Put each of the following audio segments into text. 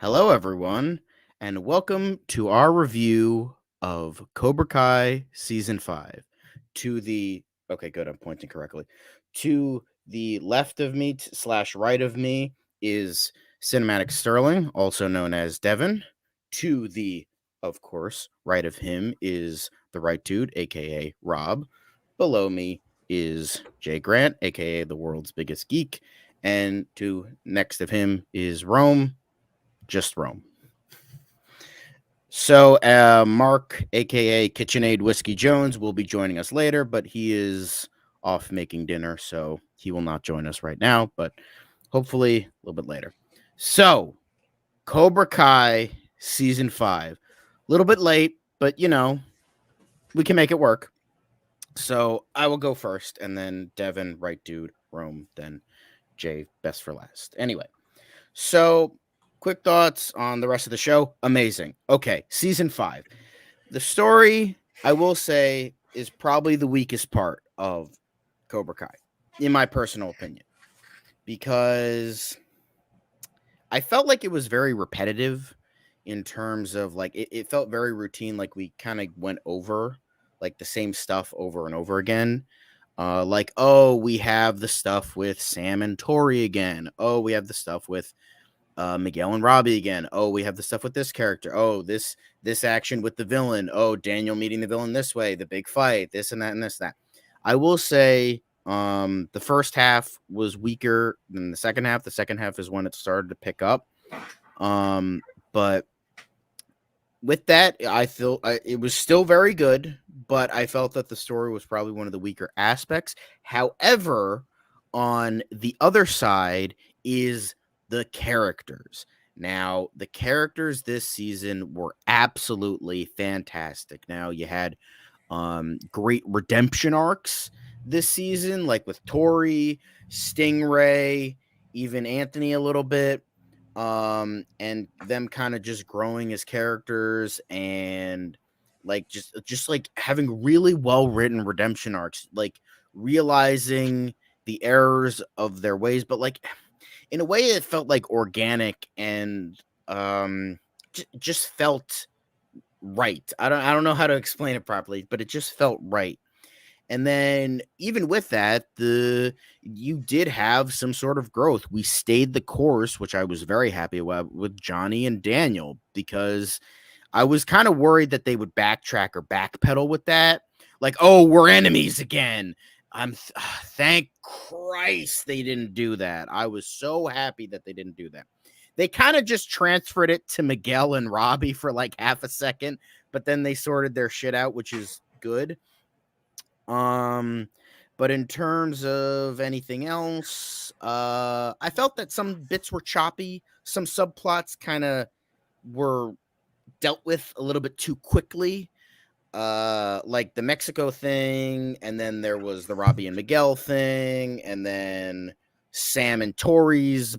Hello, everyone, and welcome to our review of Cobra Kai Season 5. To the, okay, good, I'm pointing correctly. To the left of me slash right of me is Cinematic Sterling, also known as Devin. To the, of course, right of him is the right dude, aka Rob. Below me is Jay Grant, aka the world's biggest geek. And to next of him is Rome, just Rome. So, Mark, aka KitchenAid Whiskey Jones, will be joining us later, but he is off making dinner, so he will not join us right now, but hopefully a little bit later. So, Cobra Kai Season 5. A little bit late, but we can make it work. So, I will go first, and then Devin, right dude, Rome, then Jay, best for last. Anyway, so, quick thoughts on the rest of the show. Amazing. Okay, season 5. The story, I will say, is probably the weakest part of Cobra Kai, in my personal opinion, because I felt like it was very repetitive in terms of like it felt very routine, like we kind of went over like the same stuff over and over again. Like, oh, we have the stuff with Sam and Tori again. Oh, we have the stuff with Miguel and Robbie again. Oh, we have the stuff with this character. Oh, this action with the villain. Oh, Daniel meeting the villain this way, the big fight, this and that and this and that. I will say the first half was weaker than the second half. The second half is when it started to pick up. But with that, I feel it was still very good, but I felt that the story was probably one of the weaker aspects. However, on the other side is the characters. Now, the characters this season were absolutely fantastic. Now, you had great redemption arcs this season, like with Tori, Stingray, even Anthony a little bit, and them kind of just growing as characters and like just like having really well written redemption arcs, like realizing the errors of their ways, but like in a way it felt like organic and just felt right. I don't know how to explain it properly, but it just felt right. And then even with that, you did have some sort of growth. We stayed the course, which I was very happy about with Johnny and Daniel, because I was kind of worried that they would backtrack or backpedal with that. Like, oh, we're enemies again. Thank Christ they didn't do that. I was so happy that they didn't do that. They kind of just transferred it to Miguel and Robbie for like half a second, but then they sorted their shit out, which is good. But in terms of anything else, I felt that some bits were choppy. Some subplots kind of were dealt with a little bit too quickly. Like the Mexico thing, and then there was the Robbie and Miguel thing, and then Sam and Tori's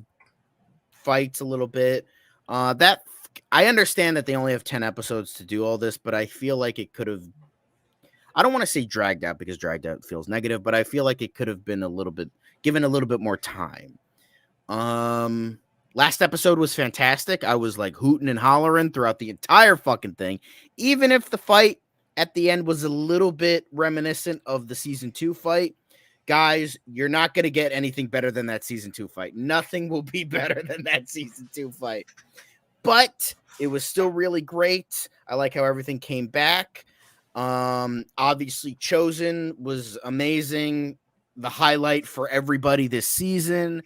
fights a little bit. That I understand that they only have 10 episodes to do all this, but I feel like it could have, I don't want to say dragged out because dragged out feels negative, but I feel like it could have been a little bit given a little bit more time. Last episode was fantastic. I was like hooting and hollering throughout the entire fucking thing, even if the fight at the end was a little bit reminiscent of the season 2 fight. Guys, you're not going to get anything better than that season 2 fight. Nothing will be better than that season 2 fight. But it was still really great. I like how everything came back. Obviously Chosen was amazing, the highlight for everybody this season.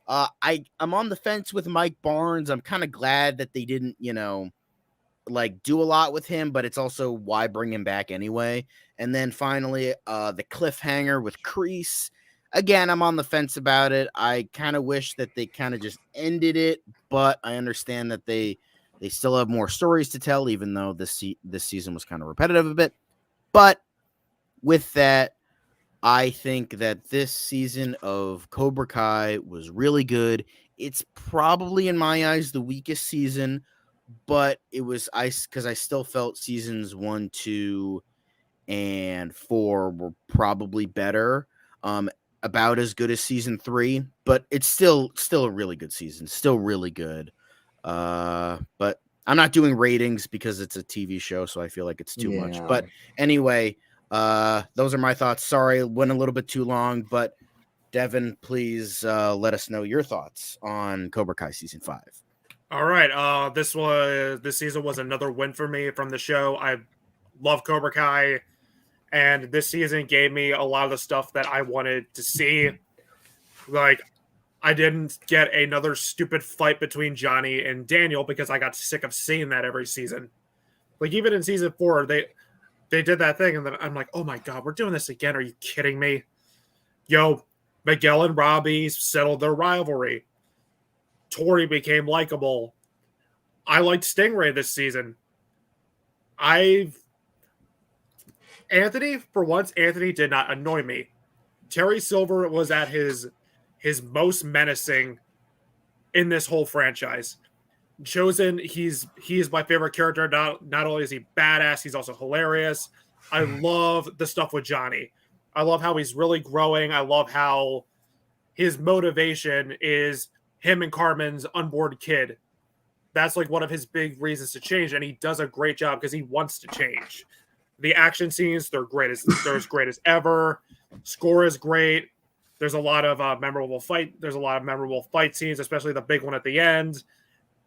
I'm on the fence with Mike Barnes. I'm kind of glad that they didn't like do a lot with him, but it's also why bring him back anyway. And then finally the cliffhanger with Kreese. Again, I'm on the fence about it. I kind of wish that they kind of just ended it, but I understand that they still have more stories to tell, even though this season was kind of repetitive a bit. But with that, I think that this season of Cobra Kai was really good. It's probably, in my eyes, the weakest season, but it was because I still felt seasons 1, 2, and 4 were probably better. About as good as season 3, but it's still a really good season. Still really good. But I'm not doing ratings because it's a TV show, so I feel like it's too much. But anyway, those are my thoughts. Sorry, went a little bit too long, but Devin, please let us know your thoughts on Cobra Kai season 5. All right. This season was another win for me from the show. I love Cobra Kai, and this season gave me a lot of the stuff that I wanted to see. Like, I didn't get another stupid fight between Johnny and Daniel because I got sick of seeing that every season. Like, even in season 4, they did that thing, and then I'm like, oh my god, we're doing this again. Are you kidding me? Yo, Miguel and Robbie settled their rivalry. Tori became likable. I liked Stingray this season. Anthony did not annoy me. Terry Silver was at his most menacing in this whole franchise. Chosen, he's my favorite character. Not only is he badass, he's also hilarious. I love the stuff with Johnny. I love how he's really growing. I love how his motivation is him and Carmen's unborn kid. That's like one of his big reasons to change, and he does a great job because he wants to change. The action scenes, they're as great as ever. Score is great. There's a lot of memorable fight scenes, especially the big one at the end.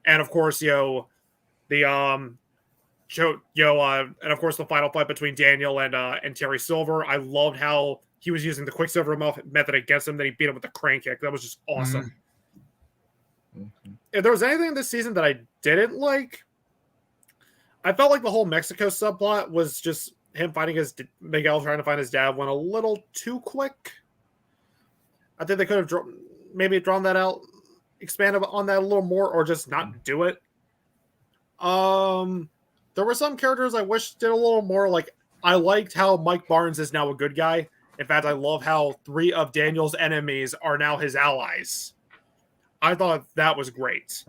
And of course, and of course the final fight between Daniel and Terry Silver. I loved how he was using the Quicksilver method against him. Then he beat him with the crane kick. That was just awesome. Mm-hmm. If there was anything this season that I didn't like, I felt like the whole Mexico subplot was just him finding Miguel trying to find his dad went a little too quick. I think they could have maybe drawn that out, expanded on that a little more, or just not do it. There were some characters I wish did a little more. Like, I liked how Mike Barnes is now a good guy. In fact, I love how 3 of Daniel's enemies are now his allies. I thought that was great.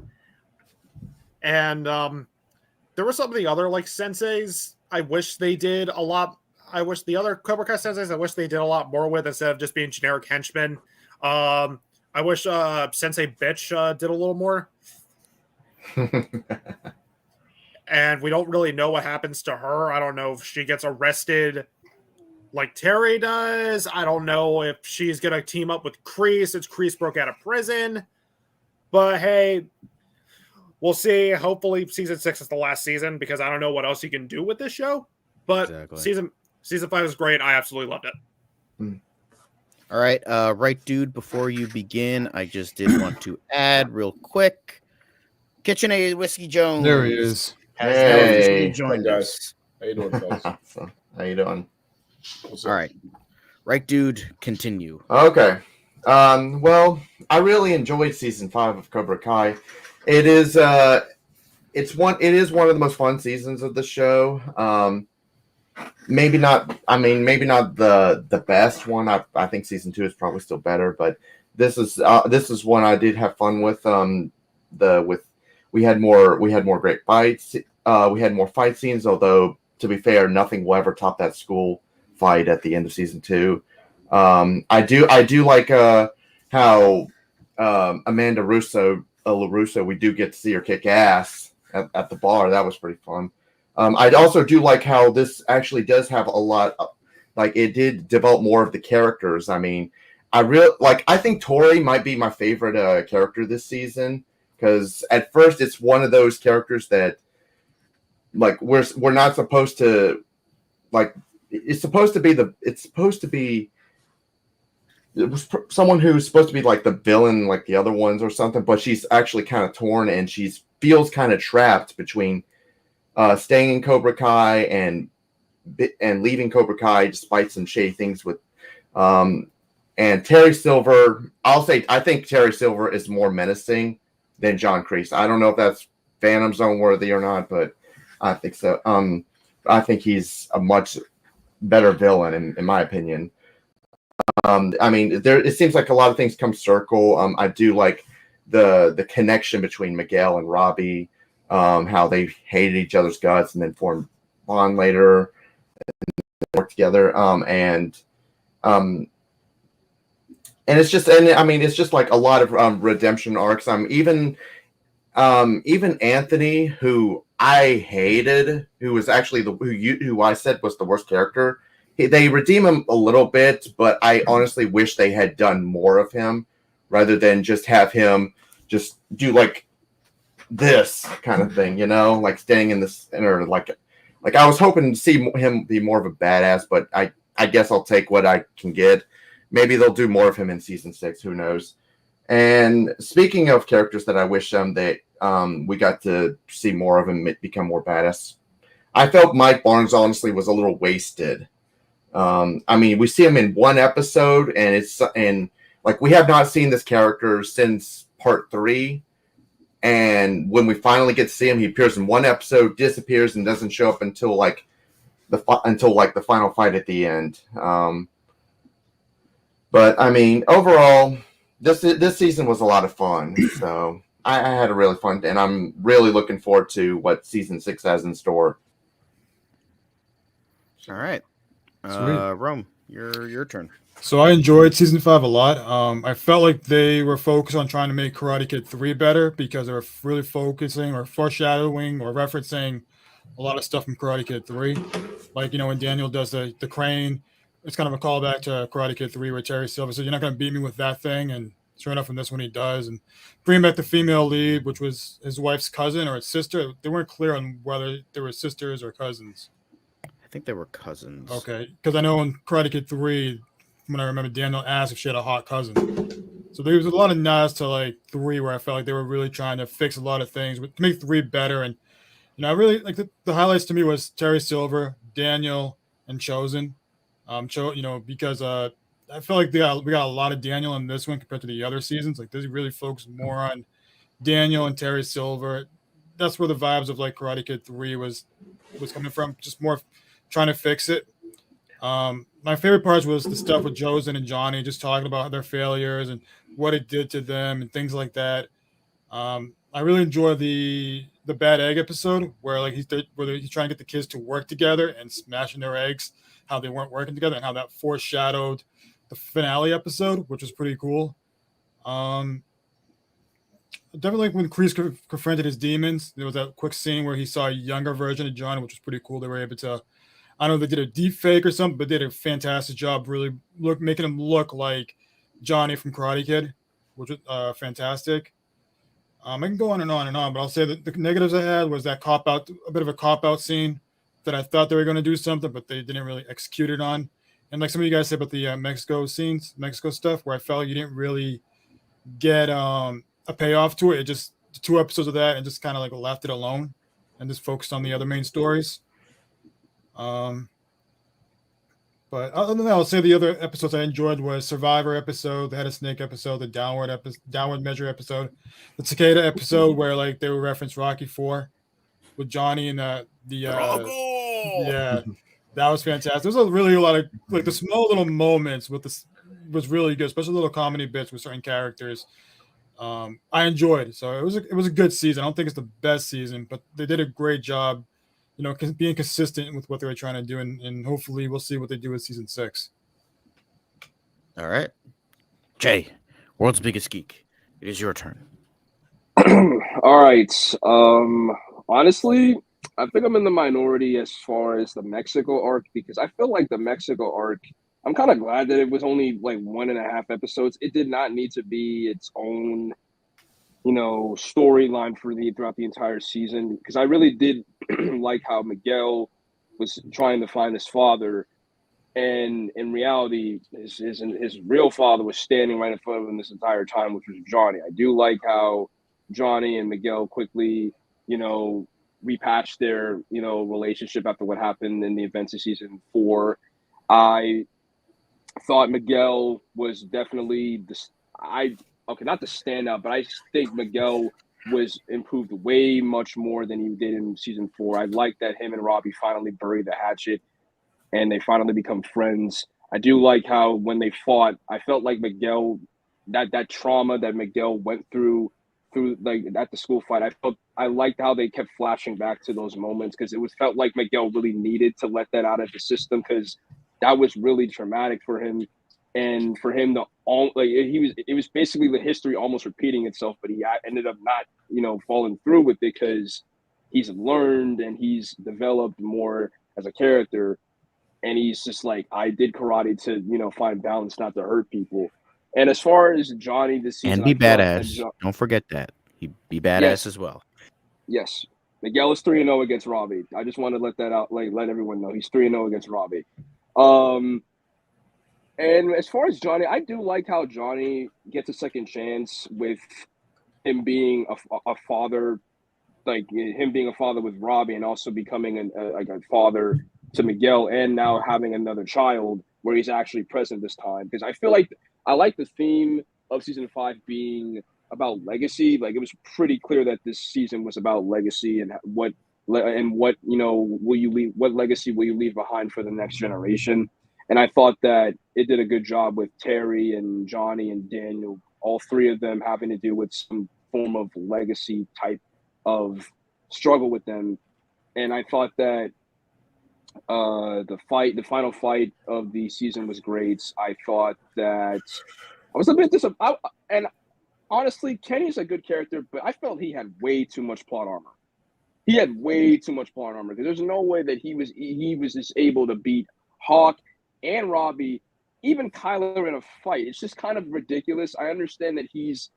And there were some of the other like senseis I wish they did a lot. I wish the other Cobra Kai senseis I wish they did a lot more with instead of just being generic henchmen. I wish Sensei Bitch did a little more. And we don't really know what happens to her. I don't know if she gets arrested like Terry does. I don't know if she's going to team up with Kreese since Kreese broke out of prison. But hey, we'll see. Hopefully season 6 is the last season because I don't know what else you can do with this show. But season 5 is great. I absolutely loved it. All right. Right, dude, before you begin, I just did want to add real quick. KitchenAid Whiskey Jones. There he is. Hey, joined us. How you doing, fellas? How you doing? All right. Right, dude, continue. Okay. Well, I really enjoyed season 5 of Cobra Kai. It is one of the most fun seasons of the show. Maybe not the best one. I think season 2 is probably still better, but this is one I did have fun with. We had more great fights. We had more fight scenes, although to be fair, nothing will ever top that school fight at the end of season 2. I do like how Amanda LaRusso, we do get to see her kick ass at the bar. That was pretty fun. I also do like how this actually does have a lot of, like, it did develop more of the characters. I mean, I think Tori might be my favorite character this season, because at first it's one of those characters that, like, we're not supposed to, like, it's supposed to be someone who's supposed to be like the villain, like the other ones or something, but she's actually kind of torn and she feels kind of trapped between staying in Cobra Kai and leaving Cobra Kai despite some shady things with and Terry Silver. I think Terry Silver is more menacing than John Kreese. I don't know if that's Phantom Zone worthy or not, but I think so. I think he's a much better villain in my opinion. I mean, it seems like a lot of things come circle. I do like the connection between Miguel and Robbie, how they hated each other's guts and then formed bond later and work together. And it's just like a lot of redemption arcs. Even Anthony, who I hated, who was actually who I said was the worst character, they redeem him a little bit, but I honestly wish they had done more of him rather than just have him just do like this kind of thing, like staying in the center. Like I was hoping to see him be more of a badass, but I guess I'll take what I can get. Maybe they'll do more of him in season 6. Who knows? And speaking of characters that I wish we got to see more of him become more badass, I felt Mike Barnes honestly was a little wasted. I mean, we see him in one episode, and like we have not seen this character since part 3. And when we finally get to see him, he appears in one episode, disappears, and doesn't show up until the final fight at the end. But I mean, overall, this season was a lot of fun. So I had a really fun, and I'm really looking forward to what season 6 has in store. All right, Rome, your turn. So I enjoyed season 5 a lot. I felt like they were focused on trying to make Karate Kid 3 better because they were really focusing or foreshadowing or referencing a lot of stuff from Karate Kid 3. Like, when Daniel does the crane, it's kind of a callback to Karate Kid 3 where Terry Silver said, "You're not going to beat me with that thing." And sure enough, in this one he does. And bringing back the female lead, which was his wife's cousin or his sister. They weren't clear on whether they were sisters or cousins. I think they were cousins. Okay, because I know in Karate Kid 3, when I remember Daniel asked if she had a hot cousin. So there was a lot of nods to like 3 where I felt like they were really trying to fix a lot of things, to make 3 better. And I really like the highlights to me was Terry Silver, Daniel, and Chosen. Because I felt like we got a lot of Daniel in this one compared to the other seasons. Like this really focused more on Daniel and Terry Silver. That's where the vibes of like Karate Kid 3 was coming from. Just more trying to fix it. My favorite parts was the stuff with Chosen and Johnny, just talking about their failures and what it did to them and things like that. I really enjoyed the bad egg episode where he's trying to get the kids to work together and smashing their eggs, how they weren't working together and how that foreshadowed the finale episode, which was pretty cool. Definitely when Kreese confronted his demons, there was that quick scene where he saw a younger version of Johnny, which was pretty cool. They were able to, I don't know if they did a deep fake or something, but they did a fantastic job really making him look like Johnny from Karate Kid, which was fantastic. I can go on and on and on, but I'll say that the negatives I had was that a bit of a cop-out scene that I thought they were going to do something, but they didn't really execute it on. And like some of you guys said about the Mexico stuff, where I felt like you didn't really get a payoff to it. It just 2 episodes of that and just kind of like left it alone and just focused on the other main stories. But other than that, I'll say the other episodes I enjoyed was Survivor episode, the Head of Snake episode, the Downward Measure episode, the Cicada episode where like they would reference Rocky 4 with Johnny and yeah, that was fantastic. There's really a lot of like the small little moments with this was really good, especially little comedy bits with certain characters. I enjoyed it. So it was a good season. I don't think it's the best season, but they did a great job. Being consistent with what they were trying to do, and hopefully we'll see what they do with season 6. All right. Jay, World's Biggest Geek. It is your turn. All right. Honestly, I think I'm in the minority as far as the Mexico arc because I feel like the Mexico arc, I'm kind of glad that it was only like 1.5 episodes. It did not need to be its own storyline for throughout the entire season because I really did like how Miguel was trying to find his father, and in reality, his real father was standing right in front of him this entire time, which was Johnny. I do like how Johnny and Miguel quickly, repatched their, relationship after what happened in the events of season 4. I thought Miguel was definitely not the standout, but I think Miguel was improved way much more than he did in season 4. I like that him and Robbie finally buried the hatchet and they finally become friends. I do like how when they fought, I felt like Miguel, that trauma that Miguel went through like at the school fight, I liked how they kept flashing back to those moments because felt like Miguel really needed to let that out of the system because that was really traumatic for him. And for him it was basically the history almost repeating itself, but he ended up not, following through with it because he's learned and he's developed more as a character. And he's just like, I did karate to, find balance, not to hurt people. And as far as Johnny this season, And be I thought badass. that Don't forget that. He be badass Yes. as well. Yes. Miguel is 3-0 against Robbie. I just want to let that out, let everyone know he's 3-0 against Robbie. And as far as Johnny, I do like how Johnny gets a second chance with him being a father, like him being a father with Robbie, and also becoming a father to Miguel, and now having another child where he's actually present this time. Because I feel like I like the theme of season 5 being about legacy. Like, it was pretty clear that this season was about legacy and what will you leave, what legacy will you leave behind for the next generation. And I thought that it did a good job with Terry and Johnny and Daniel, all three of them having to do with some form of legacy type of struggle with them. And I thought that the final fight of the season was great. I thought that I was a bit disappointed. And honestly, Kenny's a good character, but I felt he had way too much plot armor. He had way too much plot armor, because there's no way that he was just able to beat Hawk and Robbie, even Kyler, in a fight. It's just kind of ridiculous. I understand that he's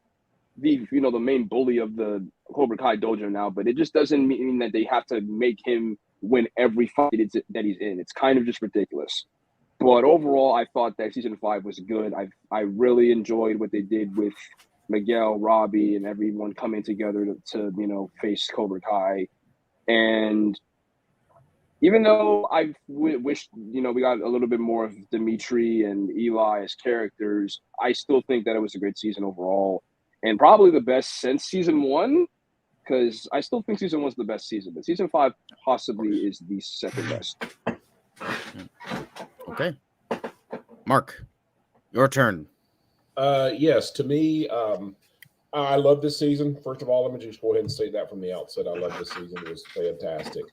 the main bully of the Cobra Kai dojo now, but it just doesn't mean that they have to make him win every fight that he's in. It's kind of just ridiculous. But overall, I thought that season 5 was good. I really enjoyed what they did with Miguel, Robbie, and everyone coming together to face Cobra Kai. And even though I wished we got a little bit more of Dimitri and Eli as characters, I still think that it was a great season overall, and probably the best since season 1. Because I still think season 1's the best season, but season 5 possibly is the second best. Okay, Mark, your turn. Yes, to me, I love this season. First of all, let me just go ahead and say that from the outset. I love this season. It was fantastic.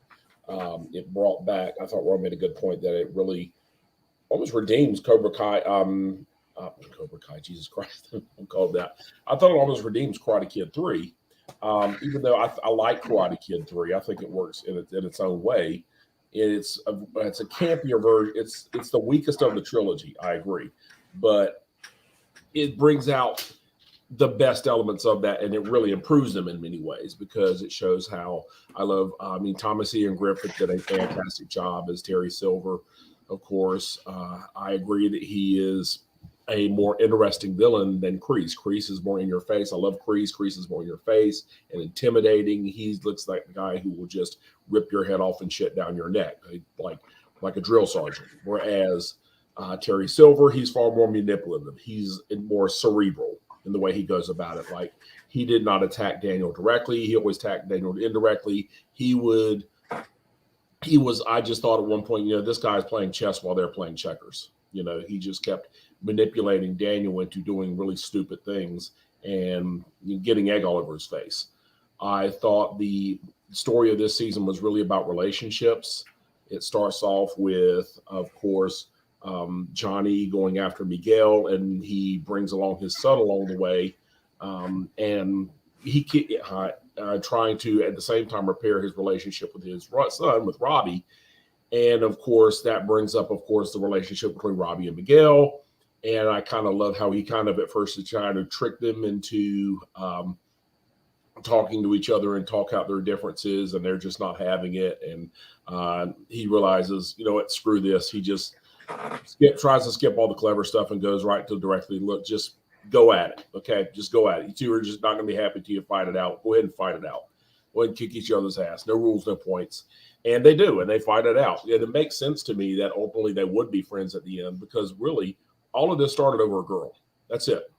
It brought back, I thought Ron made a good point, that it really almost redeems Cobra Kai. Cobra Kai, Jesus Christ, I'm called that. I thought it almost redeems Karate Kid 3. Even though I like Karate Kid 3, I think it works in its own way. It's a campier version. It's the weakest of the trilogy, I agree, but it brings out the best elements of that, and it really improves them in many ways, because it shows how Thomas Ian Griffith did a fantastic job as Terry Silver. Of course, I agree that he is a more interesting villain than Kreese. Kreese is more in your face. I love Kreese. Kreese is more in your face and intimidating. He looks like the guy who will just rip your head off and shit down your neck, like a drill sergeant. Whereas Terry Silver, he's far more manipulative. He's more cerebral in the way he goes about it. Like, he did not attack Daniel directly. He always attacked Daniel indirectly. I just thought at one point, this guy's playing chess while they're playing checkers. He just kept manipulating Daniel into doing really stupid things and getting egg all over his face. I thought the story of this season was really about relationships. It starts off with, of course, Johnny going after Miguel, and he brings along his son along the way, and he trying to at the same time repair his relationship with his son, with Robbie. And of course, that brings up, of course, the relationship between Robbie and Miguel. And I kind of love how he kind of at first is trying to trick them into talking to each other and talk out their differences, and they're just not having it. And he realizes, what, screw this. He just tries to skip all the clever stuff and goes right to directly, look, just go at it. Okay, just go at it. You two are just not going to be happy till you fight it out. Go ahead and fight it out. Go ahead and kick each other's ass. No rules, no points. And they do, and they fight it out. And it makes sense to me that ultimately they would be friends at the end, because really all of this started over a girl. That's it.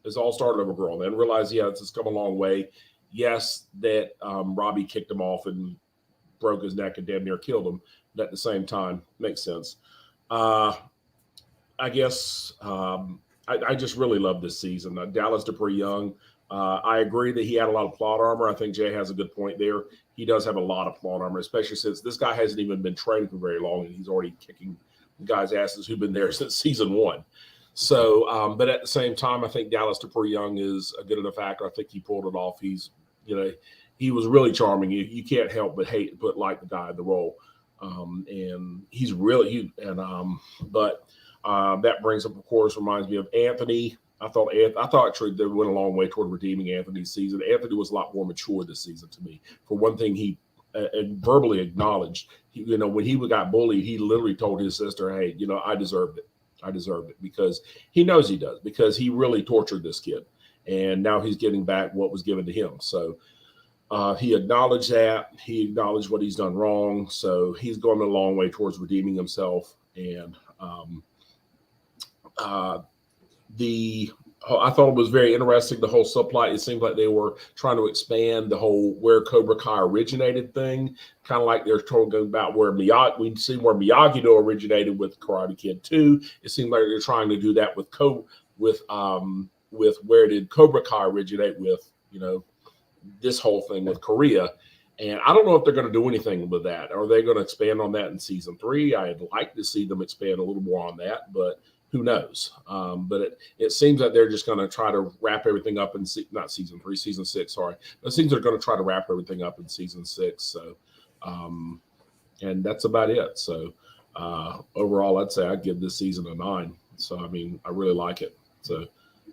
It's all started over a girl. And then realize, yeah, it's come a long way. Yes, that Robbie kicked him off and broke his neck and damn near killed him. But at the same time, makes sense. I guess I just really love this season. Dallas Dupree Young. I agree that he had a lot of plot armor. I think Jay has a good point there. He does have a lot of plot armor, especially since this guy hasn't even been trained for very long, and he's already kicking guys' asses who've been there since season 1. So, but at the same time, I think Dallas Young is a good enough actor. I think he pulled it off. He's, he was really charming. You can't help but like the guy in the role. And he's really, but that brings up, of course, reminds me of Anthony. I thought actually they went a long way toward redeeming Anthony's season. Anthony was a lot more mature this season to me. For one thing, he verbally acknowledged, when he got bullied, he literally told his sister, "Hey, I deserved it. I deserved it," because he knows he does, because he really tortured this kid, and now he's getting back what was given to him. So he acknowledged that. He acknowledged what he's done wrong. So he's gone a long way towards redeeming himself. And I thought it was very interesting, the whole subplot. It seemed like they were trying to expand the whole where Cobra Kai originated thing, kind of like they're talking about where we see where Miyagi-Do originated with Karate Kid 2. It seemed like they're trying to do that with where did Cobra Kai originate with, this whole thing with Korea. And I don't know if they're going to do anything with that. Are they going to expand on that in season 3? I'd like to see them expand a little more on that, but who knows? But it seems that they're just going to try to wrap everything up in not season 3, season 6. Sorry, but it seems they're going to try to wrap everything up in season 6. So, and that's about it. So, overall, I'd say I'd give this season a 9. So, I mean, I really like it. So,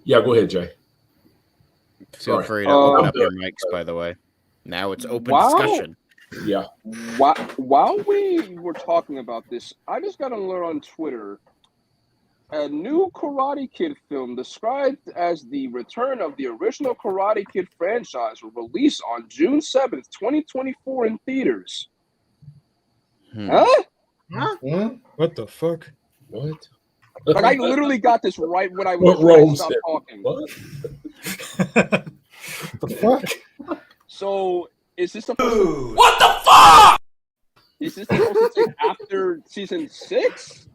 yeah, go ahead, Jay. Feel free to open up your mics, by the way. Now it's open discussion. Yeah. While we were talking about this, I just got an alert on Twitter. A new Karate Kid film described as the return of the original Karate Kid franchise will release on June 7th, 2024 in theaters. Huh? What the fuck? What? Like, I literally got this right when I was stopped talking. What? The fuck? So, is this supposed to... What the fuck? Is this supposed to take after season 6?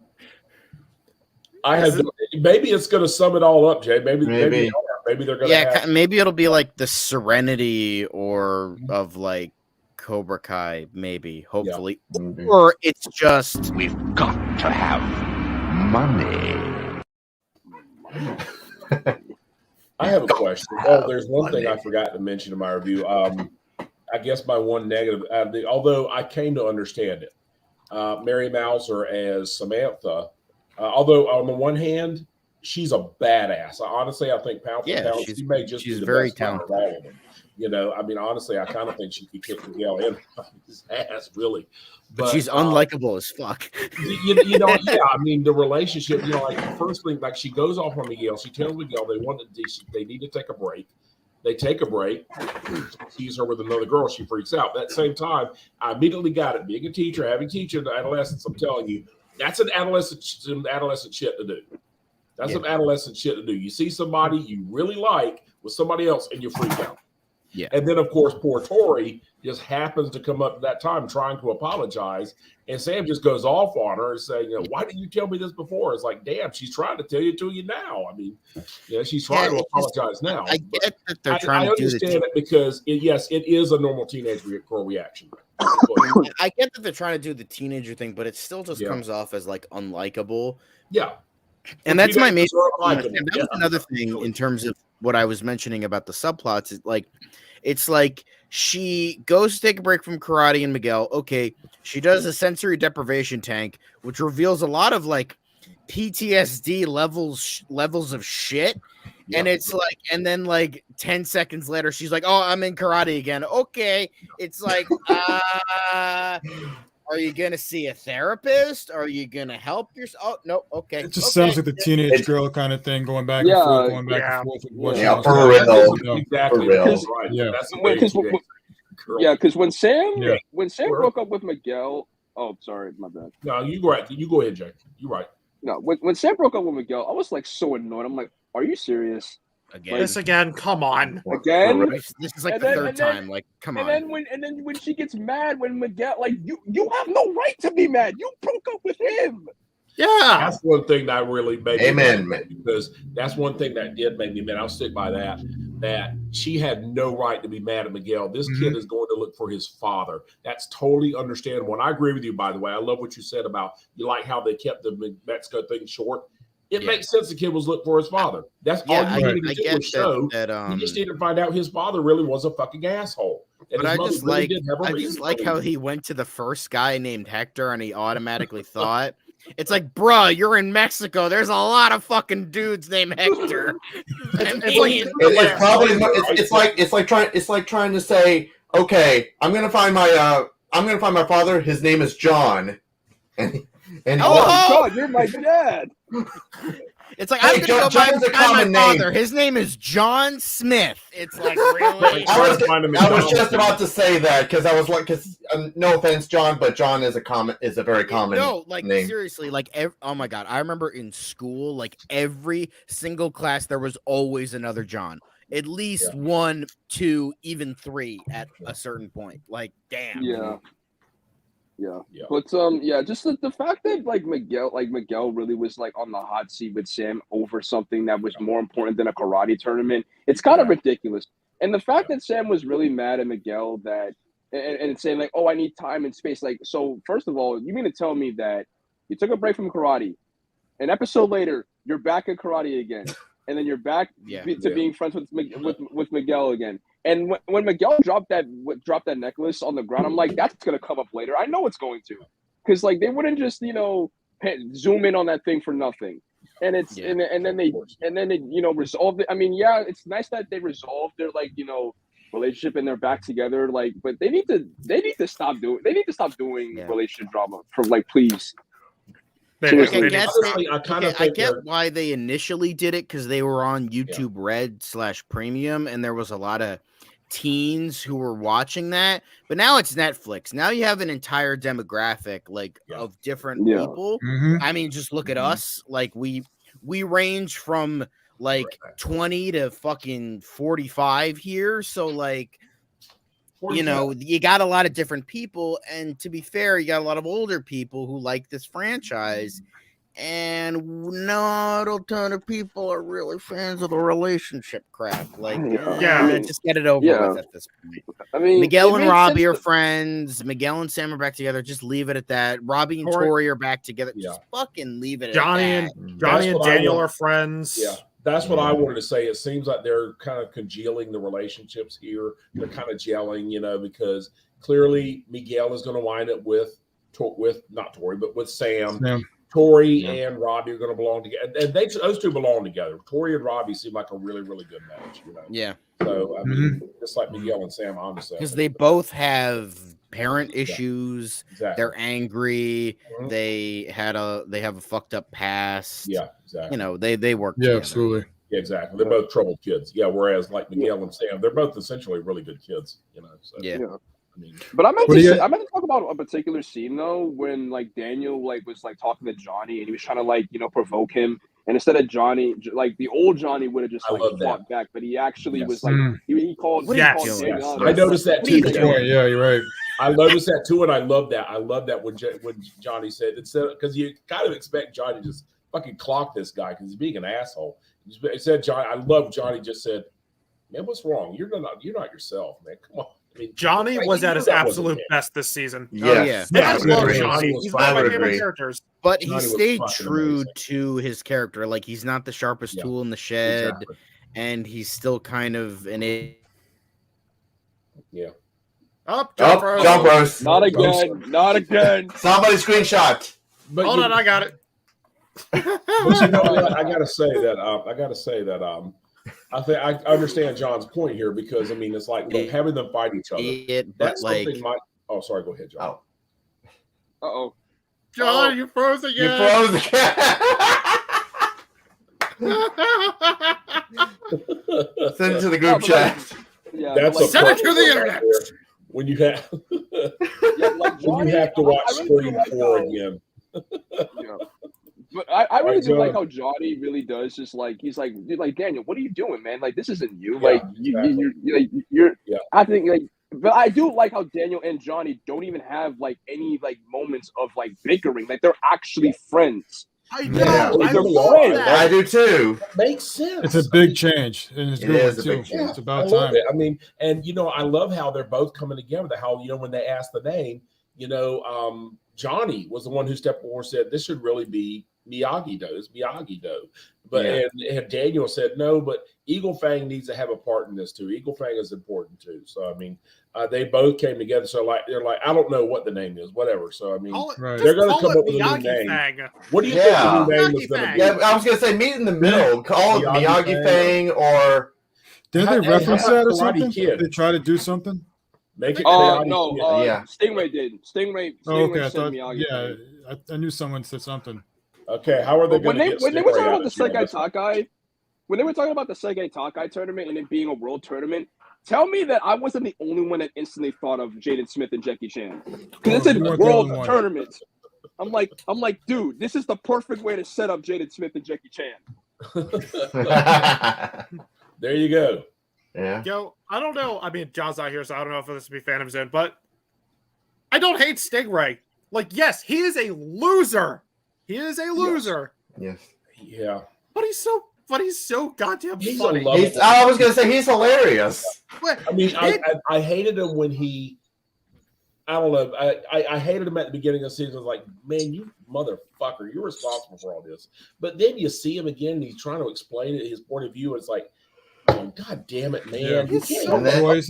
Maybe it's going to sum it all up, Jay. Maybe they're going to. Maybe it'll be like the Serenity of like Cobra Kai. Maybe, hopefully, or it's just we've got to have money. I have a question. Oh, there's one thing I forgot to mention in my review. I guess my one negative, although I came to understand it, Mary Mauser as Samantha. Although on the one hand, she's a badass. Honestly, I think pound for pound, she may just be the very best talented. Of all of them. I mean, honestly, I kind of think she could kick Miguel in his ass, really. But she's unlikable as fuck. I mean, the relationship. Like the first thing, like she goes off on Miguel. She tells Miguel they need to take a break. They take a break. Sees her with another girl. She freaks out. At that same time, I immediately got it. Being a teacher, having teaching adolescents, I'm telling you. That's an adolescent shit to do. That's some adolescent shit to do. You see somebody you really like with somebody else and you freak out. Yeah. And then, of course, poor Tori just happens to come up at that time trying to apologize. And Sam just goes off on her and saying, why didn't you tell me this before? It's like, damn, she's trying to tell you to you now. I mean, she's trying to apologize now. I get that they're trying to do this. I understand it because, it is a normal teenage reaction. I get that they're trying to do the teenager thing, but it still just comes off as like unlikable. Yeah. And that's my main. That was another thing in terms of what I was mentioning about the subplots. It's like she goes to take a break from karate and Miguel. Okay, she does a sensory deprivation tank, which reveals a lot of like PTSD levels of shit. Yeah. And it's like, and then like 10 seconds later, she's like, "Oh, I'm in karate again." Okay, it's like, are you gonna see a therapist? Are you gonna help yourself? Oh no, okay. It just sounds like the teenage girl kind of thing, going back and forth, going back and forth. For real, exactly. For real. Right. Yeah, that's because when Sam broke up with Miguel. Oh, sorry, my bad. No, you go ahead. You go ahead, Jay. You're right. No, when Sam broke up with Miguel, I was like so annoyed. I'm like, are you serious? Again? Like, this again? Come on. Again? This is like the third time. Like, come on. And then when she gets mad, when Miguel, like, you have no right to be mad. You broke up with him. Yeah. That's one thing that really made me mad, because that's one thing that did make me mad. I'll stick by that. That she had no right to be mad at Miguel. This kid is going to look for his father. That's totally understandable. And I agree with you, by the way. I love what you said about you like how they kept the Mexico thing short. It makes sense the kid was looking for his father. That's all you needed to do was show. You just need to find out his father really was a fucking asshole. And but I his just mother really like did have a I reason just for like it. how he went to the first guy named Hector and he automatically thought it's like, bruh, you're in Mexico. There's a lot of fucking dudes named Hector. It's probably it's like trying to say, okay, I'm gonna find my father. His name is John, and God, you're my dad. It's like, I'm going to go find my father. His name is John Smith. It's like, really? I was just about to say that because I was like, no offense, John, but John is a very common name. Seriously, like, oh my God. I remember in school, like every single class, there was always another John. At least 1, 2, even 3 at a certain point. Like, damn. Yeah. But just the fact that Miguel really was like on the hot seat with Sam over something that was more important than a karate tournament, it's kind of ridiculous. And the fact that Sam was really mad at Miguel and saying like, oh, I need time and space. Like, so first of all, you mean to tell me that you took a break from karate, an episode later, you're back at karate again, and then you're back to being friends with Miguel again. And when Miguel dropped that necklace on the ground, I'm like, that's gonna come up later. I know it's going to, because like they wouldn't just zoom in on that thing for nothing. And it's and then they resolved it. I mean, it's nice that they resolved their relationship and they're back together. Like, but they need to stop doing relationship drama. For like, please. I get why they initially did it because they were on YouTube Red /Premium, and there was a lot of teens who were watching that. But now it's Netflix. Now you have an entire demographic of different people. Mm-hmm. I mean, just look at us. Like we range from 20 to fucking 45 here. So like, you got a lot of different people, and to be fair, you got a lot of older people who like this franchise, and not a ton of people are really fans of the relationship crap. Like, just get it over with at this point. I mean, Miguel and Robbie are friends. Miguel and Sam are back together. Just leave it at that. Robbie and Tori are back together. Just fucking leave it at that. Johnny and Daniel are friends. Yeah. That's what I wanted to say. It seems like they're kind of congealing the relationships here. They're kind of gelling, because clearly Miguel is going to wind up with not Tori, but with Sam. Tori and Robbie are going to belong together, and those two belong together. Tori and Robbie seem like a really, really good match. Yeah. So I mean, just like Miguel and Sam, honestly, because they both have parent issues. Exactly. They're angry. They have a fucked up past. Yeah, exactly. They work. Yeah, together. absolutely. Yeah, exactly. They're both troubled kids. Yeah, whereas like Miguel and Sam, they're both essentially really good kids. So, yeah. I mean, but I meant to talk about a particular scene though, when like Daniel was talking to Johnny and he was trying to provoke him, and instead of Johnny, like the old Johnny would have just fought back, but he actually was like he called. I noticed that too. Yeah, you're right. I noticed that too, and I love that. I love that when Johnny said because you kind of expect Johnny to just fucking clock this guy because he's being an asshole. He said, Johnny. I love Johnny. Just said, man, what's wrong? You're not yourself, man. Come on. I mean, Johnny was at his absolute best this season. Yes. I love Johnny. He's one of my favorite characters. But he stayed true to his character. Like, he's not the sharpest tool in the shed, and he's still kind of an Up, jump roast. Not again. Somebody screenshot. But hold on, I got it. But I gotta say that I think I understand John's point here because I mean it's like having them fight each other. Oh, sorry. Go ahead, John. Oh. John, you froze again. You froze again. Send it to the group chat. Yeah, that's send it to the internet. When you have when you have to watch Scream 4 again. But I really do like how Johnny really does just he's like, dude, like Daniel, what are you doing, man? Like this isn't you. You're I think but I do like how Daniel and Johnny don't even have any moments of bickering. Like they're actually friends. I know. I do too. That makes sense. It's a big change. It is a big change. It's about time. I mean, and I love how they're both coming together. How when they asked the name, Johnny was the one who stepped forward and said this should really be Miyagi-Do. It's Miyagi-Do. But and Daniel said no, but Eagle Fang needs to have a part in this too. Eagle Fang is important too. So I mean, they both came together. So they're like, I don't know what the name is, whatever. So I mean, they're going to come up with a new name. Fang. What do you think the new name is going to be? Yeah, I was going to say meet in the middle. Call it Miyagi Fang or. Didn't they reference that or something? Did they try to do something? Make it no. Stingray did. Stingray said Miyagi. Yeah, I knew someone said something. Okay, how are they going to get when they were talking about the Segai Takai? When they were talking about the Segai Takai tournament and it being a world tournament, tell me that I wasn't the only one that instantly thought of Jaden Smith and Jackie Chan. Because it said world tournament. I'm like, dude, this is the perfect way to set up Jaden Smith and Jackie Chan. There you go. Yeah. Yo, I don't know. I mean, John's not here, so I don't know if this would be Phantom Zone, but I don't hate Stingray. Like, yes, he is a loser. He is a loser. Yes. Yeah. But he's so goddamn funny. I was gonna say he's hilarious. I mean, I hated him when he. I don't know. I hated him at the beginning of the season. I was like, man, you motherfucker, you're responsible for all this. But then you see him again, and he's trying to explain it, his point of view. And it's like, oh, God damn it, man! Yeah. And they were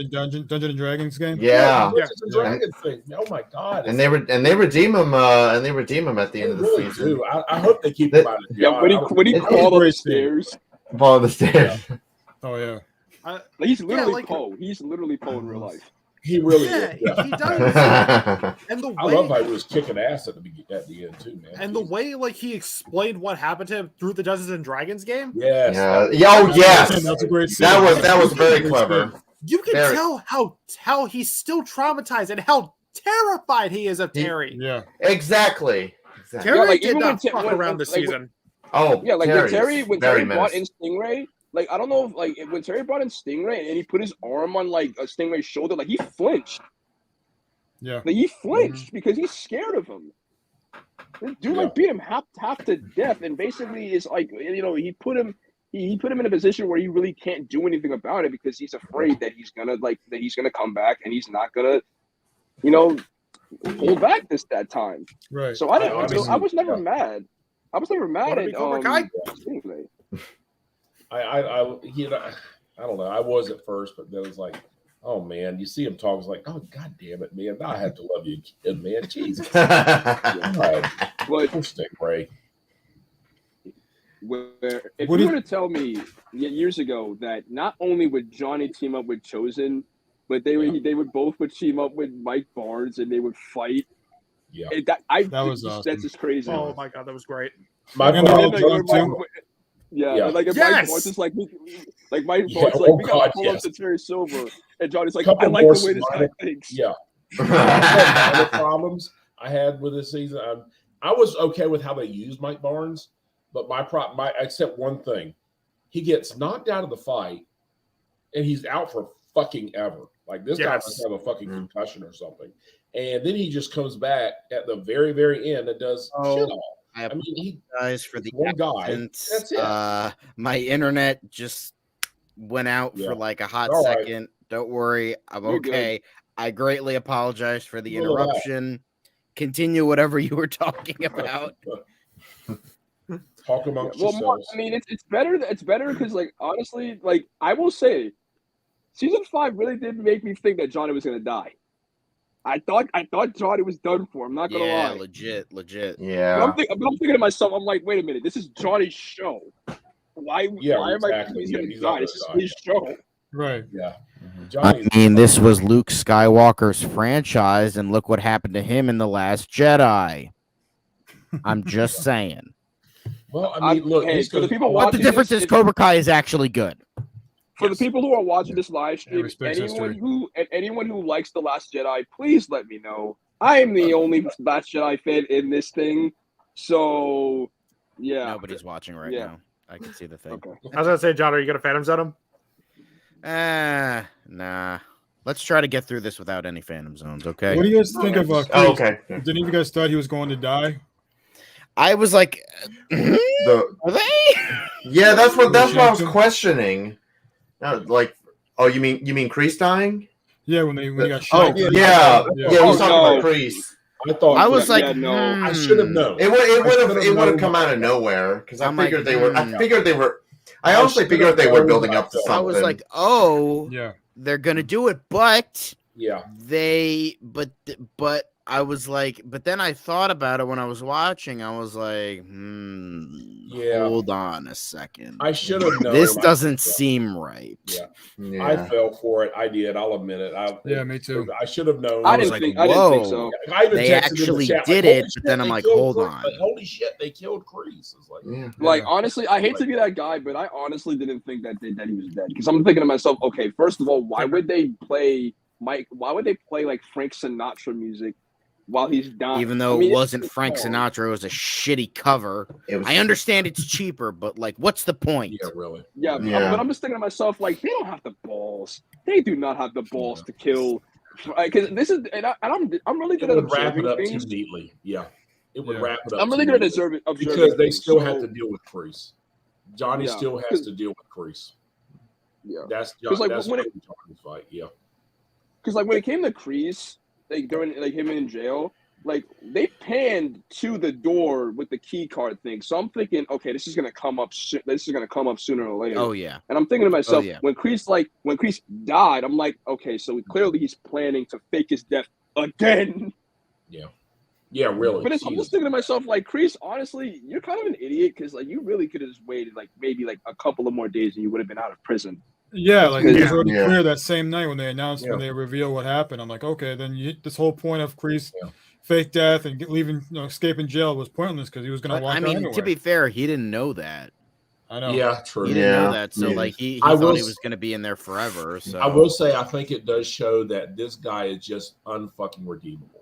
Dungeon and Dragons game. Yeah. Dungeons and Dragons thing. Oh my God! And they redeem him. And they redeem him at the end of the season. I hope they keep him out of Yeah, when he crawled up the stairs. Fall the stairs. Yeah. Oh yeah. He's literally Poe. He's literally Poe in real life. He really is. Yeah. He does. And the way, I love how he was kicking ass at the end too, man. And the way he explained what happened to him through the Dungeons and Dragons game. Yes. Yes. That's a great scene. That was very clever. You can tell how he's still traumatized and how terrified he is of Terry. Yeah. Exactly. Terry did not fuck around this season. Oh, yeah, like when Terry brought in Stingray. Like, I don't know if, when Terry brought in Stingray and he put his arm on, like, a Stingray's shoulder, like, he flinched. Yeah. Like, he flinched because he's scared of him. This dude, beat him half to death and basically is, like, he put him in a position where he really can't do anything about it because he's afraid that he's gonna come back and he's not gonna, hold back that time. Right. So I was never mad. I was never mad at Cobra Kai? Stingray. I don't know. I was at first, but then it's like, oh man, you see him talk, it's like, oh God damn it, man. Now I have to love you again, man. Jesus. But Stingray. If you were to tell me years ago that not only would Johnny team up with Chosen, but they would both team up with Mike Barnes and they would fight. Yeah. That was awesome. That's just crazy. Oh my God, that was great. Mike Mike Barnes is like Mike Barnes we gotta pull up to Terry Silver, and Johnny's like, I like the way this guy thinks. Yeah. The problems I had with this season, I was okay with how they used Mike Barnes, but my except one thing, he gets knocked out of the fight, and he's out for fucking ever. Like this guy must have a fucking concussion or something, and then he just comes back at the very, very end and does shit all. I apologize for the accents. That's it. My internet just went out for like a hot second. Right. Don't worry, I'm okay. Good. I greatly apologize for the interruption. Continue whatever you were talking about. Talk amongst yourselves. I mean, it's better. It's better because, like, honestly, like I will say, season 5 really did make me think that Johnny was gonna die. I thought Johnny was done for. I'm not gonna lie. Legit. Yeah. I'm thinking to myself, I'm like, wait a minute, this is Johnny's show. Why am I thinking he's gonna die? This is his show. Right. Yeah. I mean, this was Luke Skywalker's franchise, and look what happened to him in The Last Jedi. I'm just saying. Well, I mean, look, for the people what watching the difference is Cobra Kai is actually good. For the people who are watching this live stream, anyone who likes The Last Jedi, please let me know. I am the only Last Jedi fan in this thing, so yeah. Nobody's watching right now. I can see the thing. Okay. I was gonna say, John, are you gonna Phantom Zone him? Nah. Let's try to get through this without any Phantom Zones, okay? What do you guys think of? Okay. Didn't you guys thought he was going to die? I was like, are they? Yeah, that's what I was questioning. You mean Kreese dying? Yeah, when he got shot. Yeah, we was talking about Kreese. I thought I was Yeah, like, yeah, no. I should have known. It would have known come out of that. nowhere because I I'm like, figured they were. I figured they were. I I honestly should figured have they were known building what up to I felt. something. I was like, oh, Yeah. they're gonna do it, but Yeah. but I was like, but then I thought about it when I was watching. I was like, Yeah. hold on a second. I should have known. This I doesn't felt. seem right. Yeah. yeah. I fell for it. I did. I'll admit it. Yeah, me too. I should have known. I was didn't like, think. I didn't think so. whoa. I even They texted in the actually chat, did like, it, "Holy but shit, then I'm they like, killed hold Kreese." on. Like, holy shit, they killed Kreese. It's like, Yeah. Like honestly, I hate to be that guy, but I honestly didn't think that he was dead. Because I'm thinking to myself, okay, first of all, why would they play Why would they play like Frank Sinatra music while he's dying? Even though it wasn't Frank Sinatra, it was a shitty cover. I understand it's cheaper, but like, what's the point? yeah, really. Yeah, Yeah. but I'm just thinking to myself, like, they don't have the balls. They do not have the balls to kill. Because this is, and I'm really It good at would wrap observing it up things. too neatly. Yeah, it would Yeah. wrap it up. I'm really too good at neatly. observing because they things. still So, have to deal with Kreese. Johnny Yeah. still has to deal with Kreese. Yeah. That's like, that's when Johnny's fight. Yeah. Because like when it came to Kreese, like during like him in jail, like they panned to the door with the key card thing. So I'm thinking, okay, this is gonna come up. This is gonna come up sooner or later. Oh yeah. And I'm thinking to myself, yeah. when Kreese died, I'm like, okay, so clearly he's planning to fake his death again. Yeah, really. But I'm just thinking to myself, like, Kreese, honestly, you're kind of an idiot because like you really could have just waited like maybe like a couple of more days and you would have been out of prison. Yeah, like it was Yeah. already Yeah. clear that same night when they announced, when Yeah. they reveal what happened. I'm like, okay, then this whole point of Kreese Yeah. fake death and leaving, escaping jail was pointless because he was going to But, walk I out mean, anyway. to be fair, he didn't know that. I know. Yeah, true. He didn't know Yeah. that, so Yeah. like he I thought will he s- was going to be in there forever. So I will say, I think it does show that this guy is just unfucking redeemable.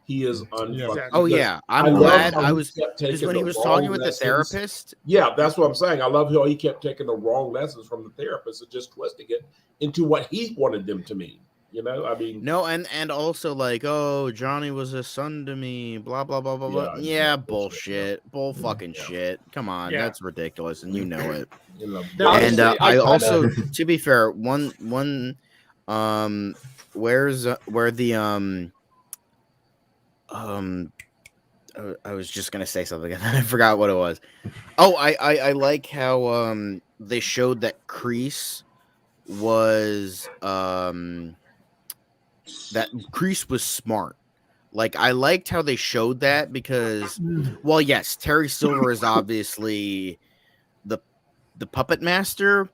He is unfucking. Yeah. Oh because yeah, I I'm love glad how I he was kept because taking when he the was wrong talking with the lessons. therapist. Yeah, that's what I'm saying. I love how he kept taking the wrong lessons from the therapist and just twisting it into what he wanted them to mean. I mean, No, and also like, oh, Johnny was a son to me, blah blah blah blah blah. Yeah, Yeah, bullshit, bullshit, bull fucking Yeah. shit. Come on, Yeah. that's ridiculous, and you know it. No, And honestly, I I also, to be fair, where the I was just gonna say something and I forgot what it was. Oh, I like how they showed that Kreese was smart. Like I liked how they showed that because, well, yes, Terry Silver is obviously the puppet master.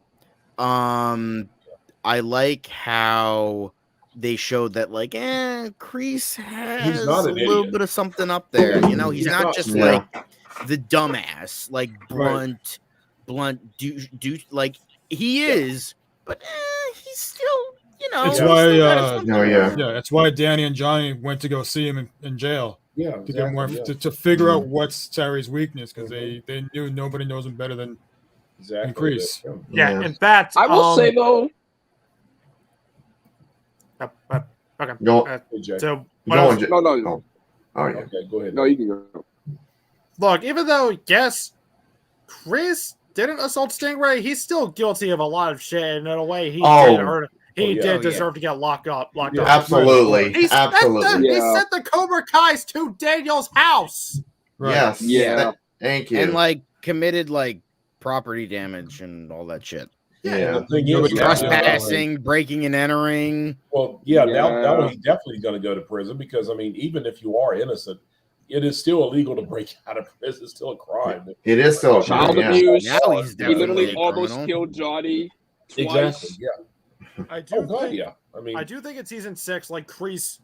I like how they showed that, like, Kreese has not a an little idiot. bit of something up there. He's He's not not- just Yeah. like the dumbass, like blunt, like he is, but he's still, It's still why, got something No, yeah. there. Yeah, that's why Danny and Johnny went to go see him in jail yeah, to get more exactly, to figure out what's Terry's weakness because they knew nobody knows him better than exactly. Kreese. Yeah, Yeah. in fact, I will say though, okay. Go- Hey, Jay. So Go on, Jay. no, Oh yeah. Okay, go ahead. no, you can go. look, even though yes, Chris didn't assault Stingray, he's still guilty of a lot of shit, and in a way, he Oh. did earn. He Oh, yeah. did Oh, yeah. deserve to get locked up. Yeah, up. absolutely. He Absolutely. Yeah. sent the Cobra Kais to Daniel's house. Right. Yes. Yeah. Thank you. And like committed like property damage and all that shit. yeah. The thing Nobody is, Trespassing, breaking and entering. well, yeah, now Yeah. he's definitely going to go to prison because I mean, even if you are innocent, it is still illegal to break out of prison. It's still a crime. It is still a Child crime, yeah. abuse. Now he's He definitely literally a almost criminal. killed Johnny twice. Exactly. Yeah. I do Oh God, think. yeah. I mean, I do think in season 6, like Kreese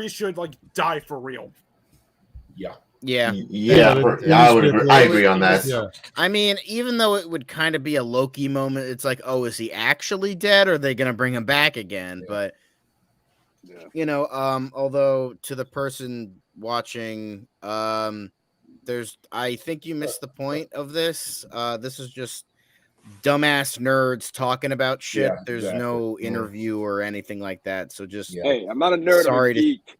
should like die for real. yeah. Yeah. Yeah, Yeah, I would agree. I agree on that. Yeah. I mean, even though it would kind of be a Loki moment, it's like, oh, is he actually dead or are they going to bring him back again? Yeah. But, although to the person watching, I think you missed the point of this. This is just dumbass nerds talking about shit. Yeah, There's exactly. no interview or anything like that. So just, Yeah. Hey, I'm not a nerd. Sorry I'm to- a geek.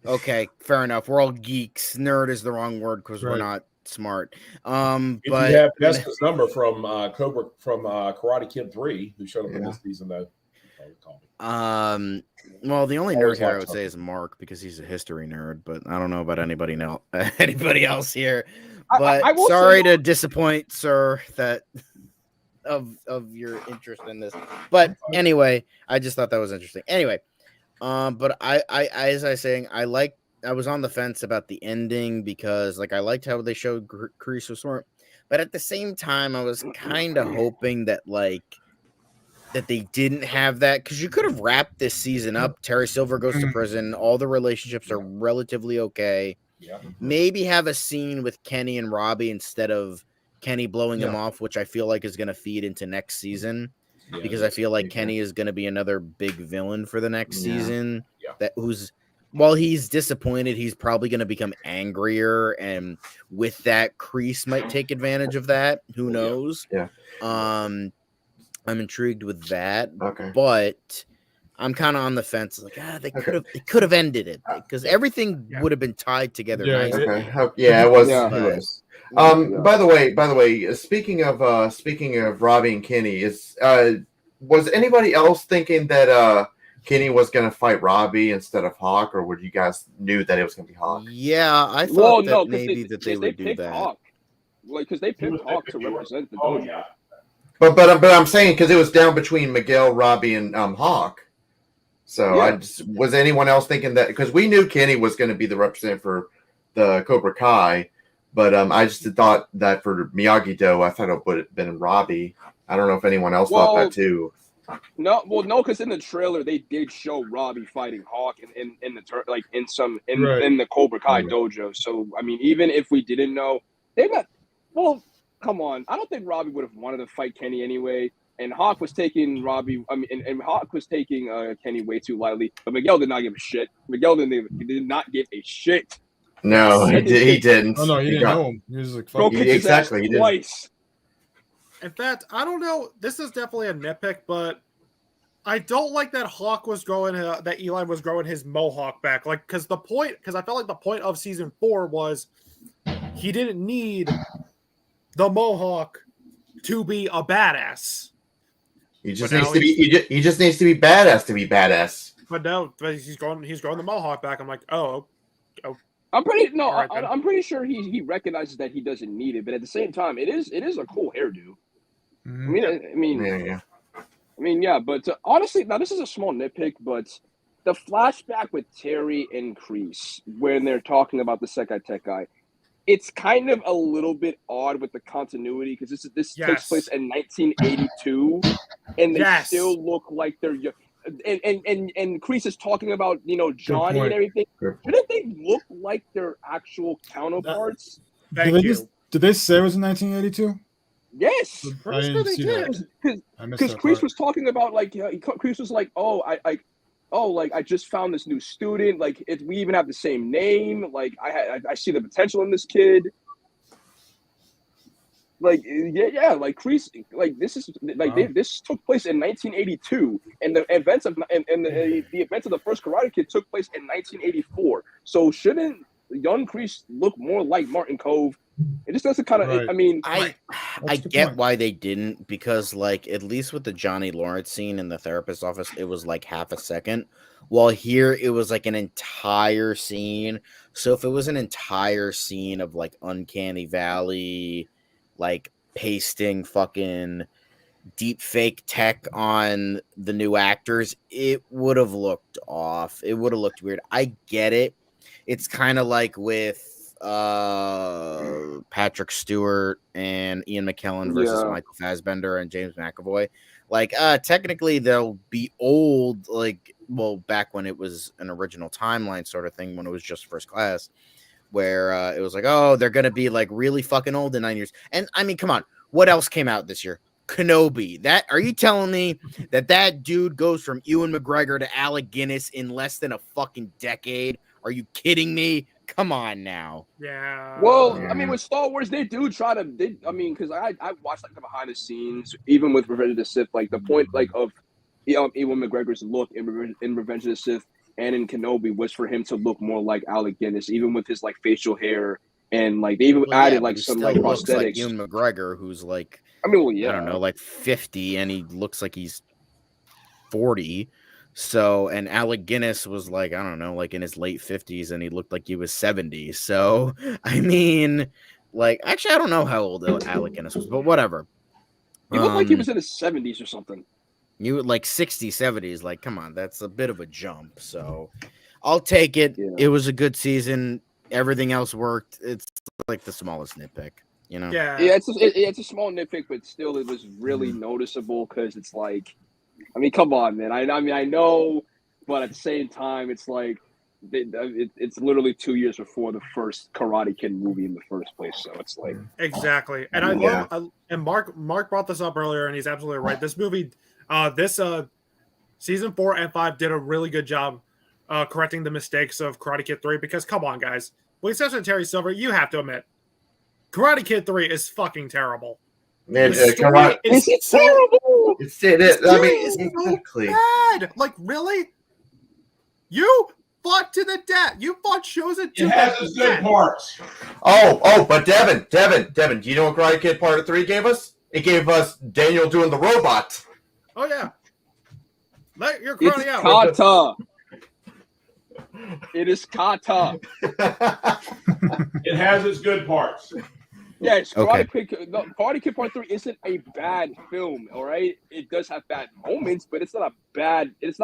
okay, fair enough. We're all geeks. Nerd is the wrong word because we're Right. not smart. If But you have Jessica's number from Karate Kid 3, who showed up in Yeah. this season, though, call me. Well, the only I nerd always here I like would say Tucker. is Mark because he's a history nerd, but I don't know about anybody else here. I But will say, sorry though, to disappoint, sir, that of your interest in this. But anyway, I just thought that was interesting. Anyway, but I as I was saying, I was on the fence about the ending because like I liked how they showed Kreese was smart, but at the same time I was kind of hoping that that they didn't have that because you could have wrapped this season up. Terry Silver goes to prison, all the relationships are relatively okay. Yeah. Maybe have a scene with Kenny and Robbie instead of Kenny blowing him off, which I feel like is going to feed into next season. Yeah, Because I feel like Kenny is going to be another big villain for the next Yeah. season. Yeah. While he's disappointed, he's probably going to become angrier, and with that, Kreese might take advantage of that. Who knows? Yeah. I'm intrigued with that, Okay. but I'm kind of on the fence. Like, they could have ended it because everything would have been tied together nicely. Okay. Yeah, it was. Yeah. It was. Yeah. By the way, speaking of Robbie and Kenny, was anybody else thinking that Kenny was going to fight Robbie instead of Hawk, or would you guys knew that it was going to be Hawk? Yeah, I thought Well, that no, maybe that they would do picked that. Hawk. Like, because they picked Hawk to represent the dojo. But I'm saying because it was down between Miguel, Robbie, and Hawk. So Yeah. Was anyone else thinking that? Because we knew Kenny was going to be the representative for the Cobra Kai, but I just thought that for Miyagi-Do, I thought it would have been Robbie. I don't know if anyone else thought that too. No, because in the trailer they did show Robbie fighting Hawk in the Cobra Kai dojo. So I mean, even if we didn't know, they're not. Well, come on, I don't think Robbie would have wanted to fight Kenny anyway. And Hawk was taking Robbie. I mean, and Hawk was taking Kenny way too lightly. But Miguel did not give a shit. Miguel did not give a shit. No, he didn't. Oh no, he didn't know him. He was like, Bro fuck. kicked his ass Exactly, he didn't. twice. In fact, I don't know. This is definitely a nitpick, but I don't like that Hawk was growing, that Eli was growing his mohawk back. Like, because I felt like the point of season 4 was he didn't need the mohawk to be a badass. He just But needs now to be. He just needs to be badass to be badass. But no, he's growing the mohawk back. I'm like, oh. I'm pretty right, I'm pretty sure he recognizes that he doesn't need it, but at the same time, it is a cool hairdo. Mhm. I mean, yeah, but honestly, now this is a small nitpick, but the flashback with Terry and Kreese when they're talking about the Sekai Tech guy, it's kind of a little bit odd with the continuity because this takes place in 1982, and they still look like they're young. And Kreese is talking about Johnny and everything. Shouldn't they look like their actual counterparts? Did they say it was in 1982? Yes, I didn't see that. because Kreese was talking about Kreese was like, I just found this new student. Like, we even have the same name. Like, I see the potential in this kid. Like, like Kreese, like this is like this took place in 1982, and the events of the events of the first Karate Kid took place in 1984. So shouldn't young Kreese look more like Martin Cove? It just doesn't kind of. Right. I mean, I get why they didn't, because like at least with the Johnny Lawrence scene in the therapist's office, it was like half a second. While here it was like an entire scene. So if it was an entire scene of like Uncanny Valley, like pasting fucking deep fake tech on the new actors, it would have looked off. It would have looked weird. I get it. It's kind of like with Patrick Stewart and Ian McKellen versus Michael Fassbender and James McAvoy. Like, technically they'll be old, like, well, back when it was an original timeline sort of thing, when it was just First Class, where it was like, oh, they're gonna be like really fucking old in 9 years. And I mean, come on, what else came out this year? Kenobi. That, are you telling me that dude goes from Ewan McGregor to Alec Guinness in less than a fucking decade? Are you kidding me? Come on now. Yeah. Well, I mean, with Star Wars, they do try to. Because I watched like the behind the scenes, even with Revenge of the Sith, like the point like of Ewan McGregor's look in Revenge of the Sith and in Kenobi was for him to look more like Alec Guinness, even with his like facial hair and like they even added like some like prosthetics. Like Ewan McGregor, who's like, I mean, well, yeah, I don't know, like 50, and he looks like he's 40. So, and Alec Guinness was like, I don't know, like in his late 50s, and he looked like he was 70. So, I mean, like, actually, I don't know how old Alec Guinness was, but whatever. He looked like he was in his 70s or something. You like 60s, 70s. Like, come on, that's a bit of a jump. So, I'll take it. Yeah. It was a good season. Everything else worked. It's like the smallest nitpick, you know? Yeah. Yeah, it's a small nitpick, but still, it was really noticeable because it's like, I mean, come on, man. I mean, I know, but at the same time, it's like it's literally 2 years before the first Karate Kid movie in the first place. So it's like Exactly. And I love and Mark brought this up earlier, and he's absolutely right. This movie, season 4 and 5 did a really good job correcting the mistakes of Karate Kid 3, because come on, guys. With the exception of Terry Silver, you have to admit, Karate Kid 3 is fucking terrible. Man, The story it's terrible. It's I mean, it's so exactly. bad. Like, really? You fought to the death. You fought Chosen to It has its good parts. But Devin, do you know what Karate Kid Part 3 gave us? It gave us Daniel doing the robot. Oh, yeah. Let your It's karate out. kata. It is kata. It has its good parts. Yeah, it's Okay. Karate Kid Part 3 isn't a bad film, all right? It does have bad moments, but it's not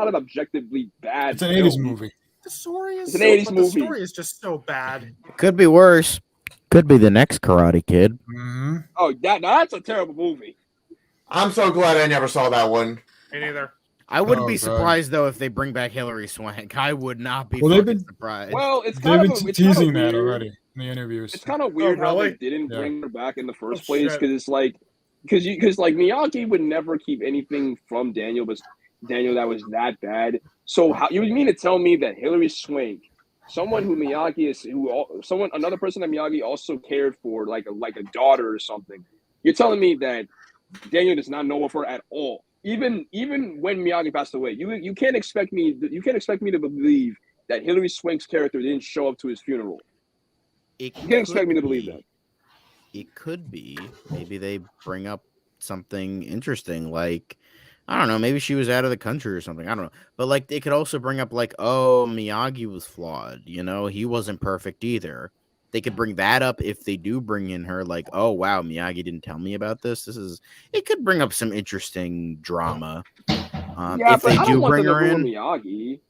an objectively bad It's an film. 80s movie. The story is It's an 80s but movie. The story is just so bad. Could be worse. Could be the next Karate Kid. Mm-hmm. Oh, that's a terrible movie. I'm so glad I never saw that one. Me neither. I wouldn't Oh, be God. surprised though if they bring back Hillary Swank. I would not be Well, they've fucking been- surprised. Well, it's They've kind been of it's teasing kinda that weird. already in the interviews. It's kind of weird how really? they didn't Yeah. bring her back in the first Oh, place, shit. because it's like because like Miyagi would never keep anything from Daniel, but Daniel that was that bad. So how you mean to tell me that Hillary Swank, someone who Miyagi is, another person that Miyagi also cared for, like a daughter or something, you're telling me that Daniel does not know of her at all? Even when Miyagi passed away, you can't expect me to believe that Hillary Swank's character didn't show up to his funeral. You can't expect me to believe that. It could be. Maybe they bring up something interesting, like, I don't know, maybe she was out of the country or something. I don't know. But like they could also bring up like, oh, Miyagi was flawed, you know, he wasn't perfect either. They could bring that up if they do bring in her, like, oh wow, Miyagi didn't tell me about this. It could bring up some interesting drama. Yeah, if but they I do don't want bring them to her ruin in. Miyagi.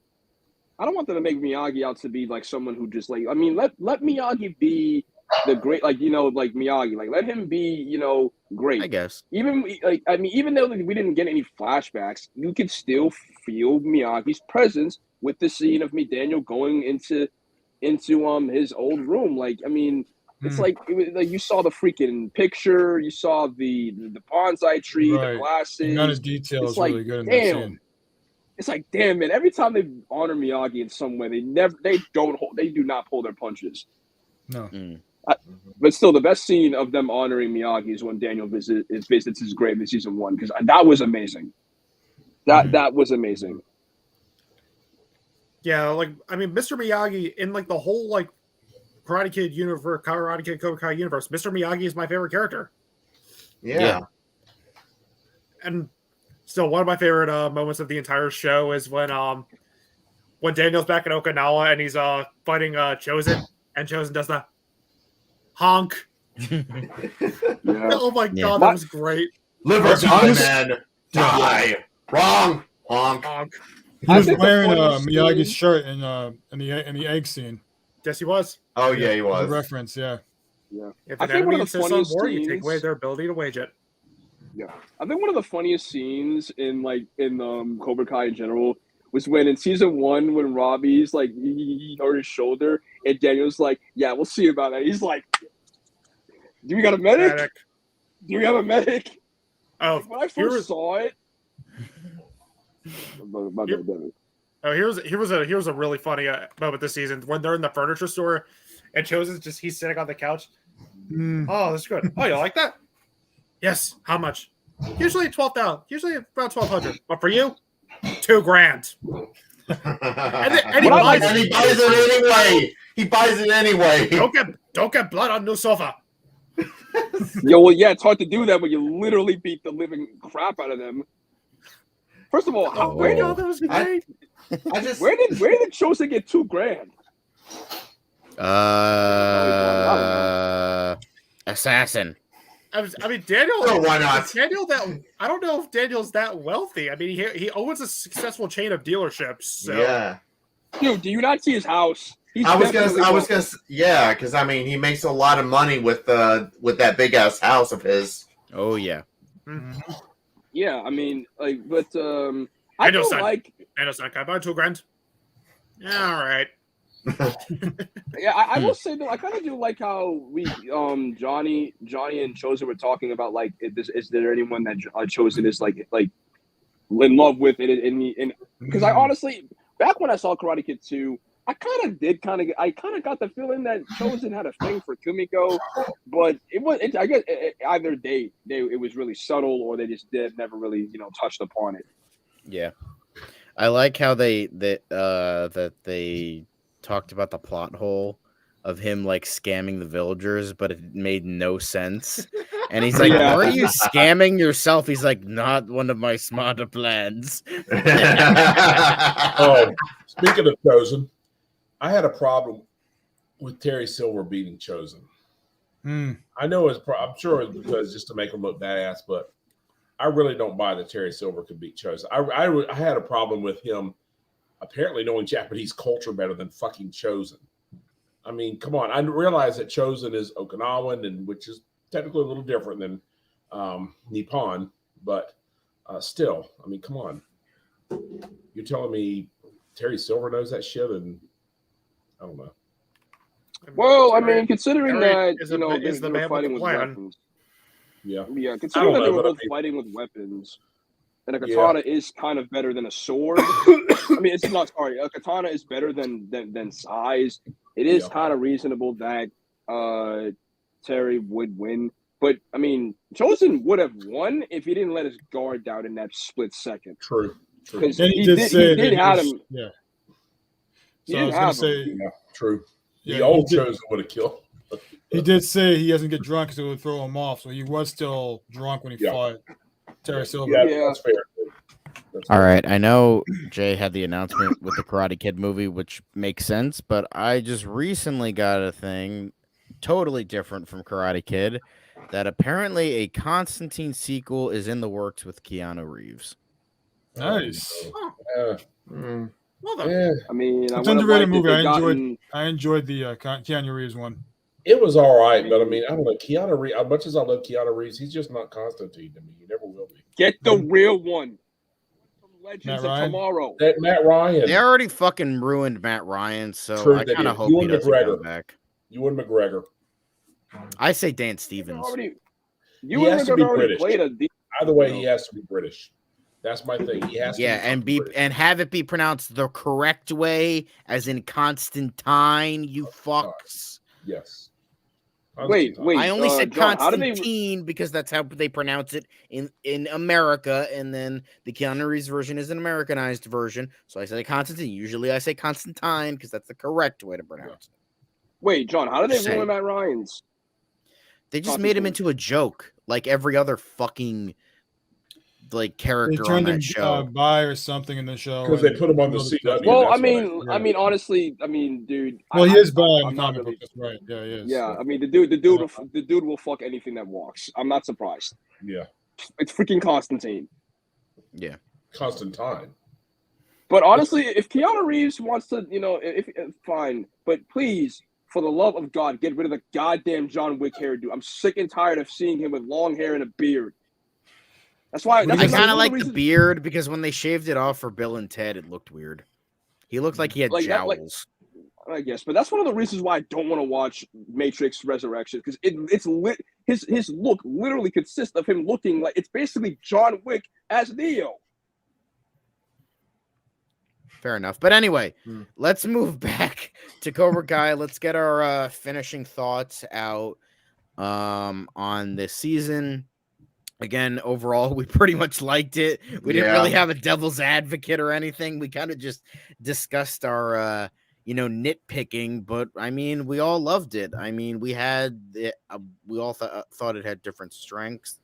I don't want them to make Miyagi out to be like someone who just like. I mean, let Miyagi be the great, like like Miyagi, like let him be great. I guess. Even though we didn't get any flashbacks, you could still feel Miyagi's presence with the scene of Daniel going into his old room. Like, I mean, it's like it was like you saw the freaking picture, you saw the bonsai tree, Right. the glasses. The amount of detail It's is like, really good in that damn. scene. It's like, damn, man. Every time they honor Miyagi in some way, they do not pull their punches. No. But still, the best scene of them honoring Miyagi is when Daniel visits his grave in season 1, because that was amazing. That was amazing. Yeah, like, I mean, Mr. Miyagi in like the whole like Karate Kid universe, Karate Kid Cobra Kai universe, Mr. Miyagi is my favorite character. Yeah. And still, one of my favorite moments of the entire show is when Daniel's back in Okinawa and he's fighting Chosen, and Chosen does the honk. Yeah. Oh my Yeah. god, that was great. Liver time, man. Die. Wrong. Honk. Honk. He I was think the wearing funniest Miyagi's scene- shirt in the egg scene. Yes, he was. Oh yeah, he The was. reference, yeah. If I an think one enemy of the insists on funniest war, you take scenes- away their ability to wage it. I think one of the funniest scenes in Cobra Kai in general was when in season 1 when Robbie's like he hurt his shoulder and Daniel's like, yeah, we'll see about that. He's like, do we got a medic? Medic. Do we have a medic? Oh, When I here first was, saw it, here's a really funny moment this season when they're in the furniture store and Chosen's he's sitting on the couch. Oh, that's good. Oh, you like that? Yes. How much? Usually 12,000. Usually about 1,200. But for you, $2,000. And he buys And he buys it anyway. He buys it anyway. Don't get blood on new sofa. Yo, well, yeah, it's hard to do that when you literally beat the living crap out of them. First of all, my God, that was great. I just where did Chosen get $2,000? Assassin. I mean, Daniel. Oh, why not? Daniel, I don't know if Daniel's that wealthy. I mean, he owns a successful chain of dealerships. So. Yeah. Dude, do you not see his house? I was gonna, yeah, because I mean, he makes a lot of money with that big ass house of his. Oh yeah. Mm-hmm. Yeah, I mean, like, but I I know, feel son. like Can I buy $2,000? Yeah, all right. yeah, I will say though, I kind of do like how we Johnny and Chosen were talking about like, is there anyone that Chosen is like in love with it, and because I honestly, back when I saw Karate Kid 2, I kind of got the feeling that Chosen had a thing for Kumiko, but I guess either it was really subtle, or they just never really touched upon it. Yeah, I like how they talked about the plot hole of him like scamming the villagers, but it made no sense. And he's like, Yeah. "Are you scamming yourself?" He's like, "Not one of my smarter plans." Oh, speaking of Chosen, I had a problem with Terry Silver beating Chosen. I know I'm sure it's because just to make him look badass, but I really don't buy that Terry Silver could beat Chosen. I had a problem with him apparently knowing Japanese culture better than fucking Chosen. I mean, come on. I realize that Chosen is Okinawan, and which is technically a little different than Nippon, but still, I mean, come on. You're telling me Terry Silver knows that shit, and I don't know. Well, I mean, considering Terry that is the they man were fighting with with the plan. weapons. Yeah. Yeah, considering that know, they were but I both mean- fighting with weapons, and a katana is kind of better than a sword. I mean, it's not sorry. A katana is better than size. It is Yeah. kind of reasonable that Terry would win. But I mean, Chosen would have won if he didn't let his guard down in that split second. True. Because And he did did say that have was- him. Yeah. He So I didn't was gonna have say, him. Yeah, true. Yeah, The old he did- Chosen would have killed. he did say he doesn't get drunk because it would throw him off. So he was still drunk when he Yeah. fought Terry Silver. Yeah, Yeah. that's fair. That's All fair. right, I know Jay had the announcement with the Karate Kid movie, which makes sense, but I just recently got a thing totally different from Karate Kid that apparently a Constantine sequel is in the works with Keanu Reeves. Nice. Yeah. Mm. Well done. Yeah. I mean, I It's would have underrated liked if movie. they gotten. I enjoyed the Keanu Reeves one. It was all right, but I mean, I don't know. Keanu Reeves, as much as I love Keanu Reeves, he's just not Constantine to me. He never will be. Get the real one from Legends Matt of Ryan? Tomorrow. That Matt Ryan, They already fucking ruined Matt Ryan, so True, I they kind of did. hope You he and doesn't McGregor. come back. Ewan McGregor. I say Dan Stevens. You He has to be already British. played a deep. Either way, he has to be British. That's my thing. He has to Yeah, be British. and have it be pronounced the correct way, as in Constantine. You fucks. Yes. Wait. I only said John, how do they? Constantine because that's how they pronounce it in America, and then the Keanu Reeves version is an Americanized version. So I say Constantine. Usually I say Constantine because that's the correct way to pronounce it. Wait, John, how do they Just ruin saying. Matt Ryan's? They just made him into a joke, like every other fucking like They character on turned him that show. by or something in the show. Because they and put him on the other CW. stuff. Well, that's I mean, what yeah. I mean, honestly, I mean, dude. Well, he is bad in I'm the not comic really. book. That's right. Yeah, he is. Yeah, I mean, the dude will fuck anything that walks. I'm not surprised. Yeah. It's freaking Constantine. Yeah. Constantine. But honestly, if Keanu Reeves wants to, if fine, but please, for the love of God, get rid of the goddamn John Wick hairdo. I'm sick and tired of seeing him with long hair and a beard. That's why. I That's kind one of the like the reasons- beard because when they shaved it off for Bill and Ted, it looked weird. He looked like he had Like that, jowls. I guess, but that's one of the reasons why I don't want to watch Matrix Resurrection because it's lit. His look literally consists of him looking like it's basically John Wick as Neo. Fair enough. But anyway, Hmm. let's move back to Cobra Kai. Let's get our finishing thoughts out on this season. Again, overall, we pretty much liked it. We didn't really have a devil's advocate or anything. We kind of just discussed our nitpicking, but I mean, we all loved it. I mean, we all thought it had different strengths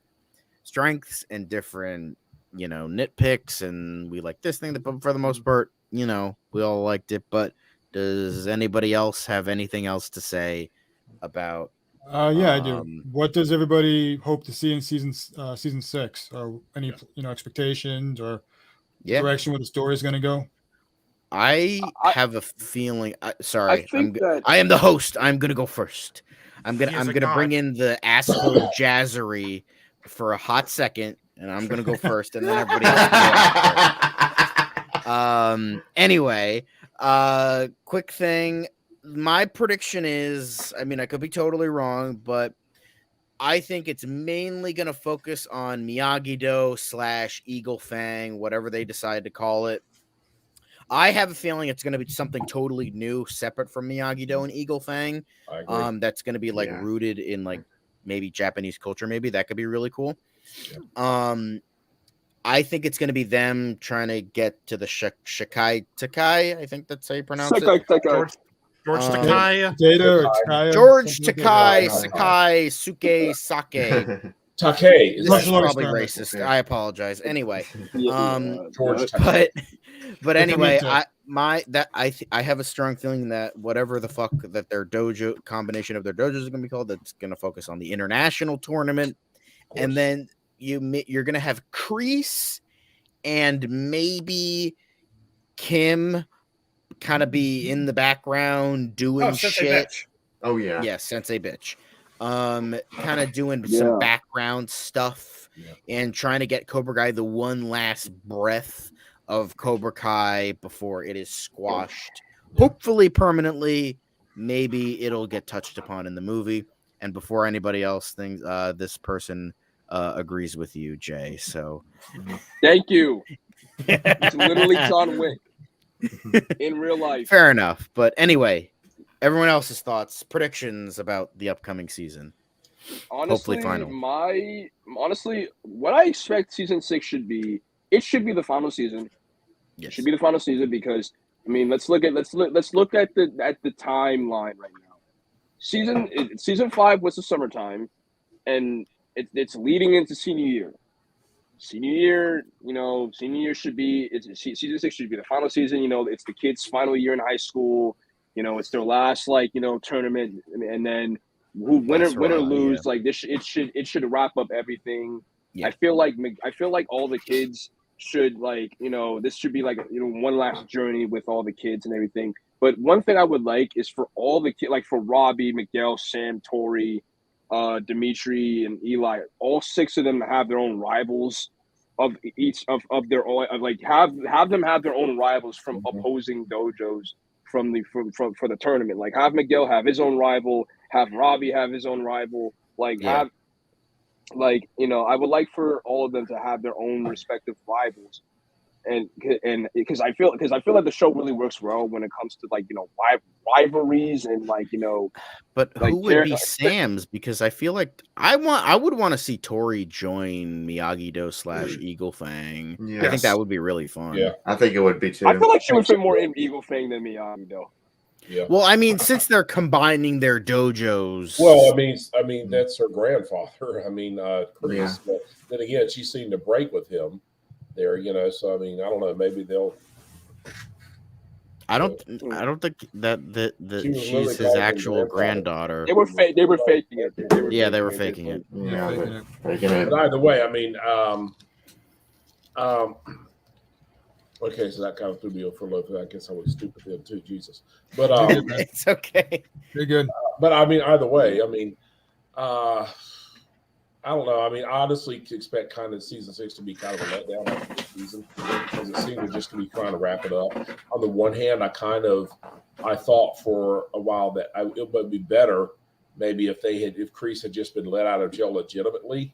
and different nitpicks and we like this thing, but for the most part, we all liked it. But does anybody else have anything else to say about? Yeah, I do. What does everybody hope to see in season 6? Or any expectations or direction where the story is going to go? I have a feeling. I I am the host. I'm gonna go first. I'm He is gonna a god. bring in the asshole jazzery for a hot second, and I'm gonna go first, and then everybody else can go after. Anyway, quick thing. My prediction is, I could be totally wrong, but I think it's mainly gonna focus on Miyagi-Do / Eagle Fang, whatever they decide to call it. I have a feeling it's going to be something totally new, separate from Miyagi-Do and Eagle Fang. That's going to be rooted in maybe Japanese culture. Maybe that could be really cool. Yeah. I think it's going to be them trying to get to the Shikai Takai. I think that's how you pronounce it. George Takai. George Takai, Sakai, Suke, Sake. Take This is probably racist. I apologize. Anyway, but anyway, I have a strong feeling that whatever the fuck that their dojo combination of their dojos is going to be called, that's going to focus on the international tournament, and then you're going to have Kreese and maybe Kim kind of be in the background doing shit. Bitch. Oh yeah. Yeah, Sensei bitch. Kind of doing some background stuff and trying to get Cobra Kai the one last breath of Cobra Kai before it is squashed. Hopefully permanently. Maybe it'll get touched upon in the movie. And before anybody else thinks this person agrees with you, Jay. So thank you. It's literally John Wick in real life. Fair enough. But anyway, everyone else's thoughts, predictions about the upcoming season. Honestly, hopefully final. Honestly, what I expect season 6 should be, it should be the final season. Yes. It should be the final season because let's look at the timeline right now. Season 5 was the summertime, and it's leading into senior year. Senior year should be season 6 should be the final season. It's the kids' final year in high school. It's their last tournament, and then win or lose, it should wrap up everything. Yeah. I feel like all the kids should this should be one last journey with all the kids and everything. But one thing I would like is for all the kids, for Robbie, Miguel, Sam, Tori, Dimitri, and Eli, all 6 of them have their own rivals of each of their own. Have them have their own rivals from opposing dojos for the tournament. Have Miguel have his own rival, have Robbie have his own rival. I would like for all of them to have their own respective rivals, and because I feel like the show really works well when it comes to rivalries and But who would be Sam's? Because I feel like I would want to see Tori join Miyagi-Do / Eagle Fang. Yes. I think that would be really fun. Yeah, I think it would be too. I feel like she would fit more in Eagle Fang than Miyagi-Do. Yeah. Well, since they're combining their dojos. Well, I mean that's her grandfather. Kreese. Yeah. But then again, she seemed to break with him there. So I don't know. Maybe they'll. I don't think that she's his actual granddaughter. They were faking it. They were faking it. Yeah, faking it. But either way, okay, so that kind of threw me for a loop. I guess I was stupid then too, Jesus. But it's okay. You're good. But either way, I don't know. I honestly expect kind of season 6 to be kind of a letdown after this season because it seemed to just be trying to wrap it up. On the one hand, I thought for a while that it would be better maybe if Kreese had just been let out of jail legitimately,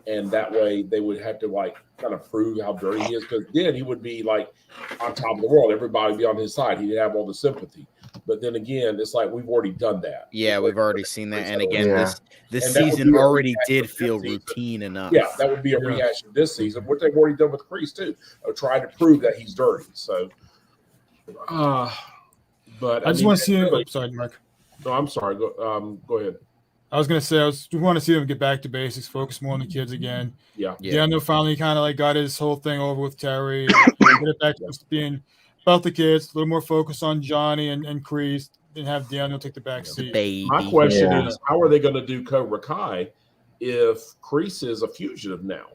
and that way they would have to kind of prove how dirty he is, because then he would be on top of the world. Everybody would be on his side. He'd have all the sympathy. But then again, it's we've already done that. Yeah, we've already seen that. And again, this season already did feel routine enough. Yeah, that would be a rehash of this season, which they've already done with Kreese too, of trying to prove that he's dirty. So, but I just want to see. Sorry, Mark. No, I'm sorry. Go ahead. I was gonna say we want to see them get back to basics, focus more on the kids again. Yeah. Daniel finally kind of like got his whole thing over with Terry. Get it back to just being about the kids, a little more focus on Johnny and Kreese, and have Daniel take the back seat. Baby. My question Yeah. is, how are they going to do Cobra Kai if Kreese is a fugitive now?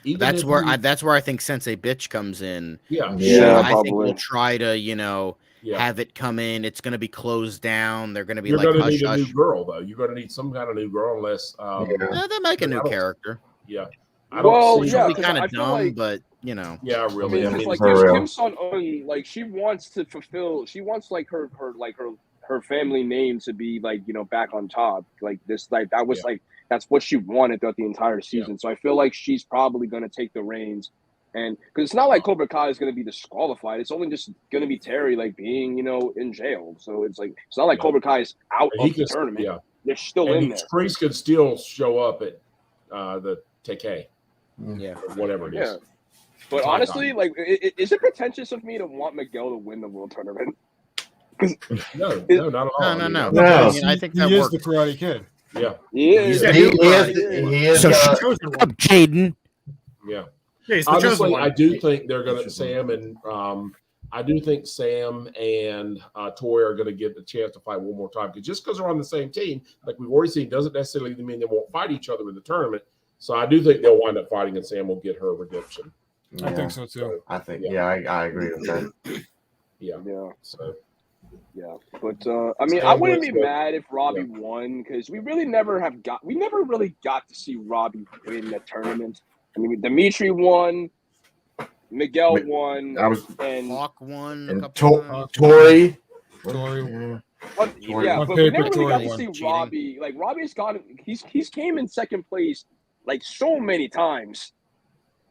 Even That's if where he- that's where I think Sensei Bitch comes in. yeah, Yeah, I think probably. we'll try to, yeah. have it come in. It's going to be closed down. They're going to be You're like going to hush need a new hush. girl, though. You're going to need some kind of new girl, unless Yeah. They make a I new don't- character. yeah. I don't Well, see. yeah, It'll be 'cause kind I of feel dumb, like- but Yeah, I really. mean, 'cause, like For real. Kim Son-eun, like she wants to fulfill. She wants like her family name to be like back on top. Like this, like that was Yeah. like that's what she wanted throughout the entire season. So I feel like she's probably going to take the reins, and because it's not like Cobra Kai is going to be disqualified. It's only just going to be Terry like being in jail. So it's like it's not like Yeah. Cobra Kai is out He of the could, tournament. yeah. They're still And in there. Kreese could still show up at the TK, Yeah. or whatever it is. Yeah. But Time. honestly, like, is it pretentious of me to want Miguel to win the world tournament? No, not at all. No, I no, mean, no. No. I mean, I think he that is works. the Karate Kid. Yeah, Yeah, He's He the is. new guy. He is. So she's chosen Up, one. Jaden. yeah. Yeah, he's the chosen Honestly, one. I do think they're going to Sam and Tori are going to get the chance to fight one more time, because just because they're on the same team, like we've already seen, doesn't necessarily mean they won't fight each other in the tournament. So I do think they'll wind up fighting, and Sam will get her redemption. I think so too. I think. Yeah, I agree with that. Yeah. yeah. So Yeah, but I mean, Sam I wouldn't be looks good. mad if Robbie won, because we never really got to see Robbie win the tournament. I mean, Dimitri won, Miguel won, I was and Hawk won a and couple times. Tori. Tori. Yeah. but, yeah, On but we paper, never really got Tori to won. see Cheating. Robbie. Like Robbie's got he's came in second place like so many times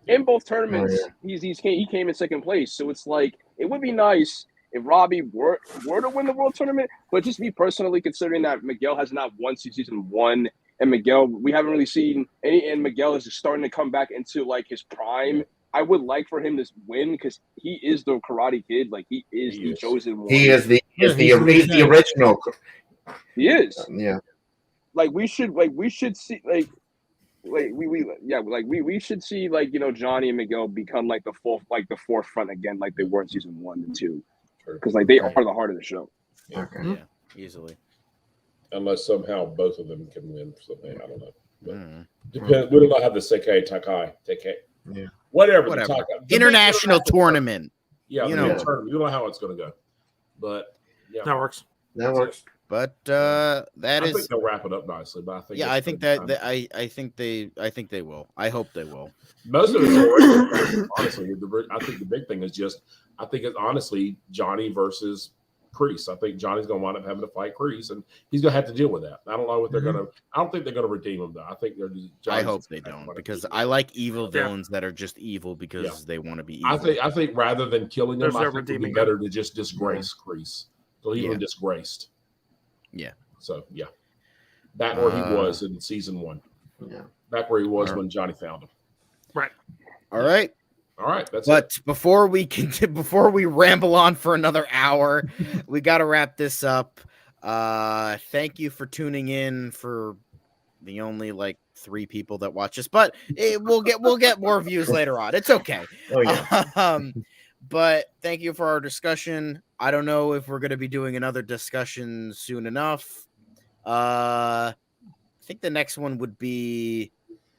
in both tournaments. He came in second place, so it's like it would be nice if Robbie were to win the world tournament. But just me personally, considering that Miguel has not won since season 1, and Miguel, we haven't really seen any, and Miguel is just starting to come back into like his prime. I would like for him to win, because he is the Karate Kid. Like he is the chosen one. He is the Yeah, he's the he's the original. He is. Yeah. Like we should see we should see Johnny and Miguel become like the forefront again, like they were in season 1 and 2, because like they are the heart of the show. Okay. Yeah, easily. unless somehow both of them can win something, I don't know. But Mm. depend. We don't have the Sekai Takai. Yeah. Whatever. Whatever. The big International tournament. Yeah, you the know. big tournament. You don't know how it's going to go, but yeah, That works. That works. But that I is think they'll wrap it up nicely. But I think yeah, it's I think gonna be that, time. I think they will. I hope they will. Most of it's already honestly. I think the big thing is just I think it's honestly Johnny versus Kreese. I think Johnny's going to wind up having to fight Kreese, and he's going to have to deal with that. I don't know what they're going to. I don't think they're going to redeem him though. I think they're. Just, I Johnny's hope just they gonna have don't, to because keep I it. like evil Yeah. villains that are just evil because they want to be evil. I think rather than killing him, There's I no think it'd be redeeming better to just disgrace Kreese. So leave Yeah. him disgraced. Yeah. So yeah, back where he Uh, was in season 1. Yeah. Back where he was Alright. when Johnny found him. Right. All right. All right, that's it. But before we ramble on for another hour, we got to wrap this up. Thank you for tuning in for the only like 3 people that watch us, but we'll get more views later on. It's okay. Oh yeah. But thank you for our discussion. I don't know if we're going to be doing another discussion soon enough. I think the next one would be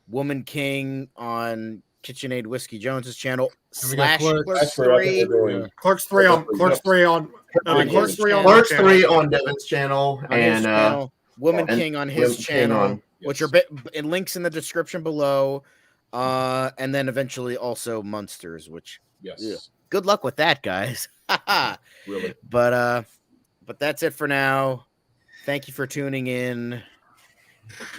Woman King on KitchenAid Whiskey Jones's channel And we got / Clerks. Clerks That's where I think 3. we're doing. Clerks 3 on Clerks 3 on Clerks his channel. Clerks 3 on Devin's channel, On his and channel. Woman and King on his Woman King channel, on- which Yes. are in links in the description below. And then eventually also Munsters, which Yes, good luck with that, guys. really. But that's it for now. Thank you for tuning in.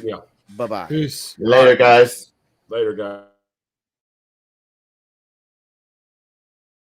Yeah. Bye-bye. Peace. later, guys. Later, guys.